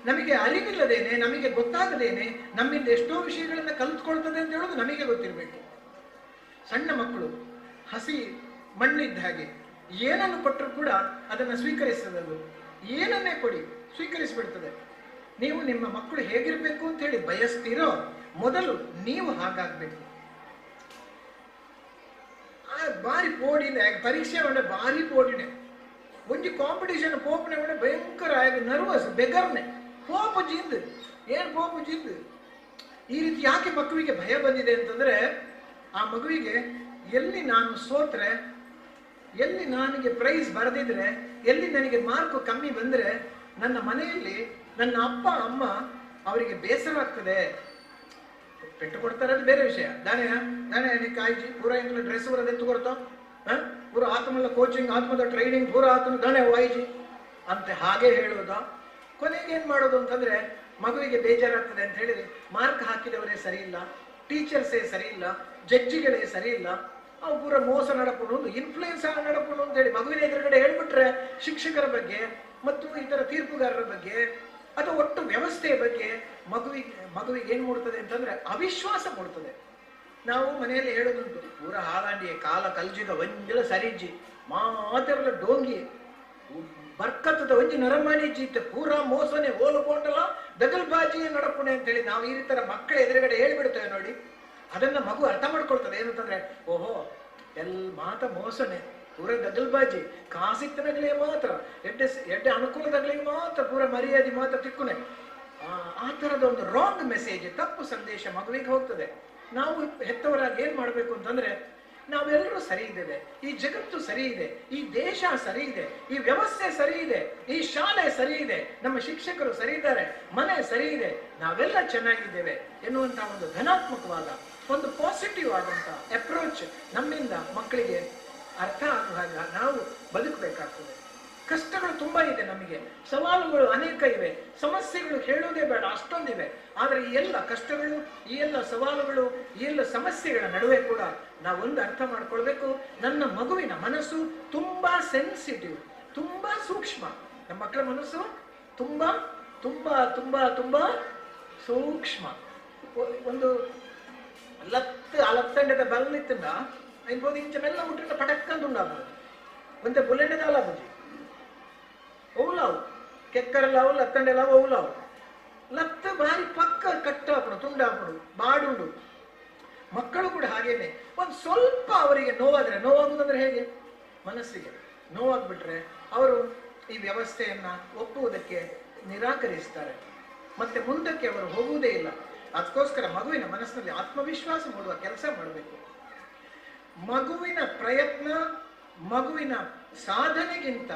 ನಮಗೆ ಅರಿವಿಲ್ಲದೇನೆ, ನಮಗೆ ಗೊತ್ತಾಗದೇನೆ ನಮ್ಮಿಂದ ಎಷ್ಟೋ ವಿಷಯಗಳನ್ನ ಕಲ್ತ್ಕೊಳ್ತದೆ ಅಂತ ಹೇಳೋದು ನಮಗೆ ಗೊತ್ತಿರಬೇಕು. ಸಣ್ಣ ಮಕ್ಕಳು ಹಸಿ ಮಣ್ಣಿದ್ದ ಹಾಗೆ, ಏನನ್ನು ಕೊಟ್ಟರು ಕೂಡ ಅದನ್ನು ಸ್ವೀಕರಿಸದದು. ಏನನ್ನೇ ಕೊಡಿ ಸ್ವೀಕರಿಸಿಬಿಡ್ತದೆ. ನೀವು ನಿಮ್ಮ ಮಕ್ಕಳು ಹೇಗಿರ್ಬೇಕು ಅಂತ ಹೇಳಿ ಬಯಸ್ತೀರೋ, ಮೊದಲು ನೀವು ಹಾಗಾಗ್ಬೇಕು. ಬಾರಿ ಪೋಡಿನೆ ಪರೀಕ್ಷೆ ಉಂಡೆ, ಬಾರಿ ಪೋಡಿನೆ ಒಂಜಿ ಕಾಂಪಿಟೇಷನ್ ಪೋಪನೆ ಉಂಡೆ ಭಯಂಕರ ನರ್ವಸ್ ಬೆಗರ್ನೆ ಪೋಪು ಜಿಂದ್ ಏನ್ ಪೋಪು ಜಿಂದ್. ಈ ರೀತಿ ಯಾಕೆ ಮಗುವಿಗೆ ಭಯ ಬಂದಿದೆ ಅಂತಂದ್ರೆ, ಆ ಮಗುವಿಗೆ ಎಲ್ಲಿ ನಾನು ಸೋತ್ರೆ, ಎಲ್ಲಿ ನನಗೆ ಪ್ರೈಸ್ ಬರೆದಿದ್ರೆ, ಎಲ್ಲಿ ನನಗೆ ಮಾರ್ಕ್ ಕಮ್ಮಿ ಬಂದ್ರೆ ನನ್ನ ಮನೆಯಲ್ಲಿ ನನ್ನ ಅಪ್ಪ ಅಮ್ಮ ಅವರಿಗೆ ಬೇಸರ ಆಗ್ತದೆ. ಪೆಟ್ಟು ಕೊಡ್ತಾರೆ ಅದು ಬೇರೆ ವಿಷಯ. ದಾನೆ ಕಾಯ್ಜಿ ಪೂರ ಇಂಗ್ಲ ಡ್ರೆಸ್ ಪೂರ ಎತ್ತು ಕೊಡ್ತಾವ, ಪೂರ ಆತ್ಮಲ್ಲ ಕೋಚಿಂಗ್, ಆತ್ಮದ ಟ್ರೈನಿಂಗ್ ಪೂರ ಆತ್ಮ ದಾನೆ ವಾಯ್ಜಿ ಅಂತ ಹಾಗೆ ಹೇಳೋದು. ಕೊನೆಗೆ ಏನ್ ಮಾಡೋದು ಅಂತಂದ್ರೆ, ಮಗುವಿಗೆ ಬೇಜಾರಾಗ್ತದೆ ಅಂತ ಹೇಳಿದ್ರೆ ಮಾರ್ಕ್ ಹಾಕಿದವರೇ ಸರಿ ಇಲ್ಲ, ಟೀಚರ್ಸೇ ಸರಿ ಇಲ್ಲ, ಜಡ್ಜಿಗಳೇ ಸರಿ ಇಲ್ಲ, ಅವು ಪೂರ ಮೋಸ ನಡಪುಣು, ಇನ್ಫ್ಲೂಯೆನ್ಸ್ ನಡಪುಣು ಅಂತ ಹೇಳಿ ಮಗುವಿನ ಎದುರುಗಡೆ ಹೇಳ್ಬಿಟ್ರೆ ಶಿಕ್ಷಕರ ಬಗ್ಗೆ ಮತ್ತು ಇತರ ತೀರ್ಪುಗಾರರ ಬಗ್ಗೆ ಅಥವಾ ಒಟ್ಟು ವ್ಯವಸ್ಥೆಯ ಬಗ್ಗೆ ಮಗುವಿಗೆ ಏನ್ ಮೂಡ್ತದೆ ಅಂತಂದ್ರೆ ಅವಿಶ್ವಾಸ ಮೂಡ್ತದೆ. ನಾವು ಮನೆಯಲ್ಲಿ ಹೇಳೋದುಂಟು, ಪೂರ ಹಾಲಾಂಡಿಯೇ ಕಾಲ ಕಲ್ಜಿಗ ಒಂಜಲ ಸರಿಜ್ಜಿ ಮಾತೆಲ್ಲ ಡೋಂಗಿ ಬರ್ಕತ್ತದ ಒಂಜಿ ನರಮಾಣಿಜ್ಜಿ ಇತ್ತು ಪೂರ ಮೋಸನೆ ಓಲು ಕೊಂಡಲ್ಲ ದಗಲ್ ಬಾಜಿ ನಡಪುಣೆ ಅಂತ ಹೇಳಿ ನಾವು ಈ ತರ ಮಕ್ಕಳ ಎದುರುಗಡೆ ಹೇಳ್ಬಿಡ್ತೇವೆ ನೋಡಿ. ಅದನ್ನ ಮಗು ಅರ್ಥ ಮಾಡ್ಕೊಳ್ತದೆ. ಏನಂತಂದ್ರೆ, ಓಹೋ ಮಾತ ಮೋಸನೆ ಪೂರ ದಗಲ್ಬಾಜಿ, ಕಾಸಿತ್ತನಗಳೇ ಮಾತ್ರ ಎಡ್ಡೆ ಅನುಕೂಲದಾಗಲಿಗೆ ಮಾತ್ರ ಪೂರ ಮರ್ಯಾದೆ ಮಾತ್ರ ತಿಕ್ಕುನೆ. ಆ ತರದ ಒಂದು ರಾಂಗ್ ಮೆಸೇಜ್, ತಪ್ಪು ಸಂದೇಶ ಮಗುವಿಗೆ ಹೋಗ್ತದೆ. ನಾವು ಹೆತ್ತವರಾಗಿ ಏನ್ ಮಾಡ್ಬೇಕು ಅಂತಂದ್ರೆ, ನಾವೆಲ್ಲರೂ ಸರಿ ಇದ್ದೇವೆ, ಈ ಜಗತ್ತು ಸರಿ ಇದೆ, ಈ ದೇಶ ಸರಿ ಇದೆ, ಈ ವ್ಯವಸ್ಥೆ ಸರಿ ಇದೆ, ಈ ಶಾಲೆ ಸರಿ ಇದೆ, ನಮ್ಮ ಶಿಕ್ಷಕರು ಸರಿ ಇದ್ದಾರೆ, ಮನೆ ಸರಿ ಇದೆ, ನಾವೆಲ್ಲ ಚೆನ್ನಾಗಿದ್ದೇವೆ ಎನ್ನುವಂತಹ ಒಂದು ಧನಾತ್ಮಕವಾದ, ಒಂದು ಪಾಸಿಟಿವ್ ಆದಂತ ಅಪ್ರೋಚ್ ನಮ್ಮಿಂದ ಮಕ್ಕಳಿಗೆ ಅರ್ಥ ಆಗುವಾಗ ನಾವು ಬದುಕಬೇಕಾಗ್ತದೆ. ಕಷ್ಟಗಳು ತುಂಬಾ ಇದೆ, ನಮಗೆ ಸವಾಲುಗಳು ಅನೇಕ ಇವೆ, ಸಮಸ್ಯೆಗಳು ಹೇಳೋದೇ ಬೇಡ ಅಷ್ಟೊಂದಿವೆ. ಆದ್ರೆ ಈ ಎಲ್ಲ ಕಷ್ಟಗಳು, ಈ ಎಲ್ಲ ಸವಾಲುಗಳು, ಈ ಎಲ್ಲ ಸಮಸ್ಯೆಗಳ ನಡುವೆ ಕೂಡ ನಾವೊಂದು ಅರ್ಥ ಮಾಡ್ಕೊಳ್ಬೇಕು, ನನ್ನ ಮಗುವಿನ ಮನಸ್ಸು ತುಂಬಾ ಸೆನ್ಸಿಟಿವ್, ತುಂಬಾ ಸೂಕ್ಷ್ಮ. ನಮ್ಮ ಮಕ್ಕಳ ಮನಸ್ಸು ತುಂಬಾ ತುಂಬಾ ತುಂಬಾ ತುಂಬಾ ಸೂಕ್ಷ್ಮ. ಒಂದು ಲತ್ತಂಡದ ಬಲ್ಲಿತ್ತಂಡ ಇನ್ಬೋದು ಇಂಚ ಮೆಲ್ಲ ಮುಟ್ಟಿನ ಪಟಕ್ಕಂತ ಉಂಡಾಗ್ಬೋದು. ಒಂದೇ ಬುಲೆಂಡದ ಅಲಾಬುಜಿ ಓಲಾವು ಕೆಕ್ಕರಲಾವು ಲತ್ತಂಡೆಲಾವು ಓಲಾವು ಲತ್ತ ಬಾರಿ ಪಕ್ಕ ಕಟ್ಟಾಪಡು ತುಂಡಾಪಡು ಬಾಡುಂಡು. ಮಕ್ಕಳು ಕೂಡ ಹಾಗೇನೆ. ಒಂದು ಸ್ವಲ್ಪ ಅವರಿಗೆ ನೋವಾಗುದಂದ್ರೆ ಹೇಗೆ, ಮನಸ್ಸಿಗೆ ನೋವಾಗ್ಬಿಟ್ರೆ ಅವರು ಈ ವ್ಯವಸ್ಥೆಯನ್ನ ಒಪ್ಪುವುದಕ್ಕೆ ನಿರಾಕರಿಸ್ತಾರೆ, ಮತ್ತೆ ಮುಂದಕ್ಕೆ ಅವರು ಹೋಗುವುದೇ ಇಲ್ಲ. ಅದಕ್ಕೋಸ್ಕರ ಮಗುವಿನ ಮನಸ್ಸಿನಲ್ಲಿ ಆತ್ಮವಿಶ್ವಾಸ ಮೂಡುವ ಕೆಲಸ ಮಾಡಬೇಕು. ಮಗುವಿನ ಪ್ರಯತ್ನ ಮಗುವಿನ ಸಾಧನೆಗಿಂತ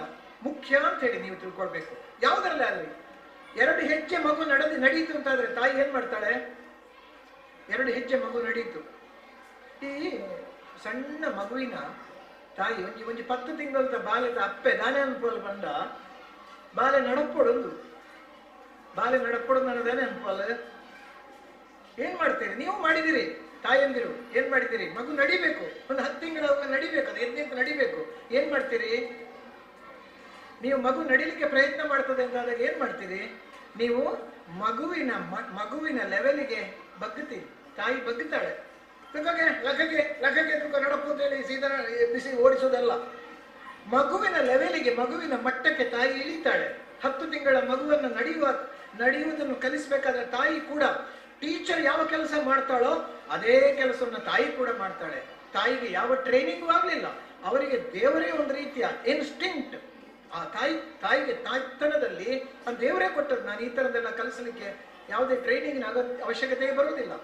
ಮುಖ್ಯ ಅಂತ ಹೇಳಿ ನೀವು ತಿಳ್ಕೊಳ್ಬೇಕು. ಯಾವುದರಲ್ಲ ಆಗಲಿ, 2 ಹೆಜ್ಜೆ ಮಗು ನಡೀತು ಅಂತಾದ್ರೆ ತಾಯಿ ಏನ್ ಮಾಡ್ತಾಳೆ? 2 ಹೆಜ್ಜೆ ಮಗು ನಡೀತು. ಈ ಸಣ್ಣ ಮಗುವಿನ ತಾಯಿ ಒಂಜಿ 10 ತಿಂಗಳ ಬಾಲ್ಯದ ಅಪ್ಪೆ ದಾನೆ ಅನ್ಪೋಲ್ ಬಂದ ಬಾಲೆ ನಡಪೊಡೊಂದು ನನ್ನದಾನೆ ಅನ್ಪೋಲ್. ಏನ್ ಮಾಡ್ತೀರಿ ನೀವು? ಮಾಡಿದಿರಿ ತಾಯಂದಿರು, ಏನ್ ಮಾಡಿದಿರಿ? ಮಗು ನಡಿಬೇಕು, ಒಂದು 10 ತಿಂಗಳ ನಡಿಬೇಕು, ಅದು ಎದ್ದೆ ನಡಿಬೇಕು. ಏನ್ ಮಾಡ್ತೀರಿ ನೀವು? ಮಗು ನಡಿಲಿಕ್ಕೆ ಪ್ರಯತ್ನ ಮಾಡ್ತದೆ ಅಂತಾದಾಗ ಏನ್ ಮಾಡ್ತೀರಿ ನೀವು? ಮಗುವಿನ ಲೆವೆಲ್ಗೆ ಬಗ್ಗುತ್ತೀರಿ. ತಾಯಿ ಬಗ್ಗುತ್ತಾಳೆ, ಲಗಗೆ ತೂಕ ನಡಪು ಅಂತ ಹೇಳಿ ಸೀದಾ ಎಬ್ಬಿಸಿ ಓಡಿಸೋದಲ್ಲ. ಮಗುವಿನ ಲೆವೆಲಿಗೆ, ಮಗುವಿನ ಮಟ್ಟಕ್ಕೆ ತಾಯಿ ಇಳಿತಾಳೆ. 10 ತಿಂಗಳ ಮಗುವನ್ನು ನಡೆಯುವುದನ್ನು ಕಲಿಸಬೇಕಾದ್ರೆ ತಾಯಿ ಕೂಡ, ಟೀಚರ್ ಯಾವ ಕೆಲಸ ಮಾಡ್ತಾಳೋ ಅದೇ ಕೆಲಸವನ್ನು ತಾಯಿ ಕೂಡ ಮಾಡ್ತಾಳೆ. ತಾಯಿಗೆ ಯಾವ ಟ್ರೈನಿಂಗ್ ಆಗ್ಲಿಲ್ಲ, ಅವರಿಗೆ ದೇವರೇ ಒಂದು ರೀತಿಯ ಇನ್ಸ್ಟಿಂಕ್ಟ್. ಆ ತಾಯಿಗೆ ತಾಯ್ತನದಲ್ಲಿ ಆ ದೇವರೇ ಕೊಟ್ಟದ್ದು. ನಾನು ಈ ತರದೆಲ್ಲ ಕಲಿಸಲಿಕ್ಕೆ ಯಾವುದೇ ಟ್ರೈನಿಂಗ್ ಅವಶ್ಯಕತೆ ಬರುವುದಿಲ್ಲ.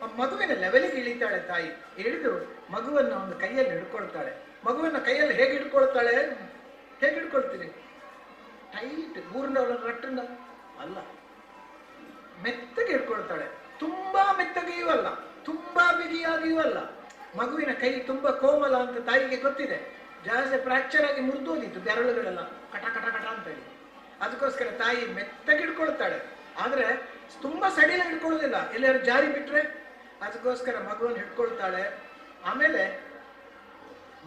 ಆ ಮಗುವಿನ ಲೆವೆಲ್ಗೆ ಇಳಿತಾಳೆ ತಾಯಿ. ಇಳಿದು ಮಗುವನ್ನು ಒಂದು ಕೈಯಲ್ಲಿ ಹಿಡ್ಕೊಳ್ತಾಳೆ. ಮಗುವನ್ನ ಕೈಯಲ್ಲಿ ಹೇಗೆ ಹಿಡ್ಕೊಳ್ತಾಳೆ? ಹೇಗೆ ಹಿಡ್ಕೊಳ್ತೀರಿ? ಟೈಟ್ ರಟ್ಟಿಂದ ಅಲ್ಲ, ಮೆತ್ತಗೆ ಹಿಡ್ಕೊಳ್ತಾಳೆ. ತುಂಬಾ ಮೆತ್ತಗೆಯೂ ಅಲ್ಲ, ತುಂಬಾ ಬಿಗಿಯಾಗಿಯೂ ಅಲ್ಲ. ಮಗುವಿನ ಕೈ ತುಂಬಾ ಕೋಮಲ ಅಂತ ತಾಯಿಗೆ ಗೊತ್ತಿದೆ. ಜಾಸ್ತಿ ಫ್ರಾಕ್ಚರ್ ಆಗಿ ಮುರಿದೋದಿತ್ತು ಬೆರಳುಗಳೆಲ್ಲ, ಕಟ ಕಟ ಕಟ ಅಂತ ಹೇಳಿ. ಅದಕ್ಕೋಸ್ಕರ ತಾಯಿ ಮೆತ್ತಗೆ ಹಿಡ್ಕೊಳ್ತಾಳೆ. ಆದ್ರೆ ತುಂಬಾ ಸಡಿಲ ಹಿಡ್ಕೊಳ್ಳೋದಿಲ್ಲ, ಎಲ್ಲಾರು ಜಾರಿ ಬಿಟ್ರೆ ಅದಕ್ಕೋಸ್ಕರ ಮಗುವನ್ನು ಹಿಡ್ಕೊಳ್ತಾಳೆ. ಆಮೇಲೆ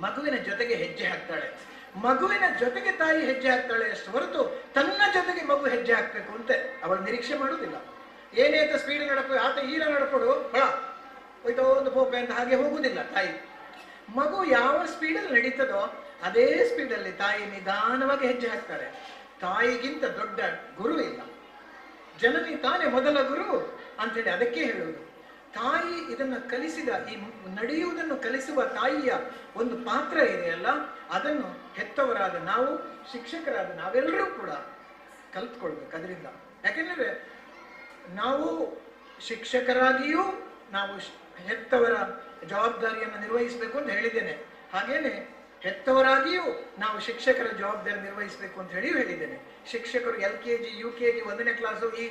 ಮಗುವಿನ ಜೊತೆಗೆ ಹೆಜ್ಜೆ ಹಾಕ್ತಾಳೆ. ಮಗುವಿನ ಜೊತೆಗೆ ತಾಯಿ ಹೆಜ್ಜೆ ಹಾಕ್ತಾಳೆ ಅಷ್ಟು ಹೊರತು ತನ್ನ ಜೊತೆಗೆ ಮಗು ಹೆಜ್ಜೆ ಹಾಕ್ಬೇಕು ಅಂತ ಅವಳು ನಿರೀಕ್ಷೆ ಮಾಡುವುದಿಲ್ಲ. ಏನೇತ ಸ್ಪೀಡ್ ನಡಪ ಆತ ಈರ ನಡಪಡು ಬಳ ಹೋಯ್ತೋ ಒಂದು ಪೋಪೆ ಅಂತ ಹಾಗೆ ಹೋಗುವುದಿಲ್ಲ ತಾಯಿ. ಮಗು ಯಾವ ಸ್ಪೀಡಲ್ಲಿ ನಡೀತದೋ ಅದೇ ಸ್ಪೀಡಲ್ಲಿ ತಾಯಿ ನಿಧಾನವಾಗಿ ಹೆಜ್ಜೆ ಹಾಕ್ತಾಳೆ. ತಾಯಿಗಿಂತ ದೊಡ್ಡ ಗುರು ಇಲ್ಲ, ಜನನಿ ತಾನೇ ಮೊದಲ ಗುರು ಅಂತೇಳಿ ಅದಕ್ಕೆ ಹೇಳುವುದು. ತಾಯಿ ಇದನ್ನ ಕಲಿಸಿದ, ಈ ನಡೆಯುವುದನ್ನು ಕಲಿಸುವ ತಾಯಿಯ ಒಂದು ಪಾತ್ರ ಇದೆಯಲ್ಲ, ಅದನ್ನು ಹೆತ್ತವರಾದ ನಾವು, ಶಿಕ್ಷಕರಾದ ನಾವೆಲ್ಲರೂ ಕೂಡ ಕಲ್ತ್ಕೊಳ್ಬೇಕು ಅದರಿಂದ. ಯಾಕೆಂದ್ರೆ ನಾವು ಶಿಕ್ಷಕರಾಗಿಯೂ ನಾವು ಹೆತ್ತವರ ಜವಾಬ್ದಾರಿಯನ್ನು ನಿರ್ವಹಿಸಬೇಕು ಅಂತ ಹೇಳಿದ್ದೇನೆ. ಹಾಗೇನೆ ಹೆತ್ತವರಾಗಿಯೂ ನಾವು ಶಿಕ್ಷಕರ ಜವಾಬ್ದಾರಿ ನಿರ್ವಹಿಸಬೇಕು ಅಂತ ಹೇಳಿದ್ದೇನೆ. ಶಿಕ್ಷಕರು LKG UKG 1ನೇ ಕ್ಲಾಸು ಈ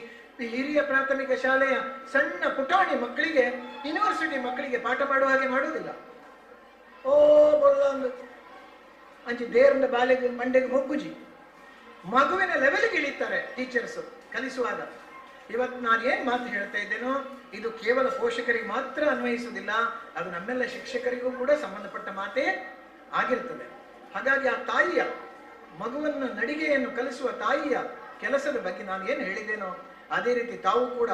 ಹಿರಿಯ ಪ್ರಾಥಮಿಕ ಶಾಲೆಯ ಸಣ್ಣ ಪುಟಾಣಿ ಮಕ್ಕಳಿಗೆ, ಯೂನಿವರ್ಸಿಟಿ ಮಕ್ಕಳಿಗೆ ಪಾಠ ಮಾಡುವ ಹಾಗೆ ಮಾಡುವುದಿಲ್ಲ. ಓ ಬೊಲ್ಲೊಂದು ಅಂಚೆ ದೇವರ ಬಾಲೆಗೆ ಮಂಡೆಗೆ ಮೊಗ್ಗುಜಿ ಮಗುವಿನ ಲೆವೆಲ್ಗೆ ಇಳಿತಾರೆ ಟೀಚರ್ಸ್ ಕಲಿಸುವಾಗ. ಇವತ್ತು ನಾನು ಏನ್ ಮಾತು ಹೇಳ್ತಾ ಇದ್ದೇನೋ ಇದು ಕೇವಲ ಪೋಷಕರಿಗೆ ಮಾತ್ರ ಅನ್ವಯಿಸುವುದಿಲ್ಲ, ಅದು ನಮ್ಮೆಲ್ಲ ಶಿಕ್ಷಕರಿಗೂ ಕೂಡ ಸಂಬಂಧಪಟ್ಟ ಮಾತೇ ಆಗಿರ್ತದೆ. ಹಾಗಾಗಿ ಆ ತಾಯಿಯ ಮಗುವನ್ನು ನಡಿಗೆಯನ್ನು ಕಲಿಸುವ ತಾಯಿಯ ಕೆಲಸದ ಬಗ್ಗೆ ನಾನು ಏನು ಹೇಳಿದ್ದೇನೋ ಅದೇ ರೀತಿ ತಾವು ಕೂಡ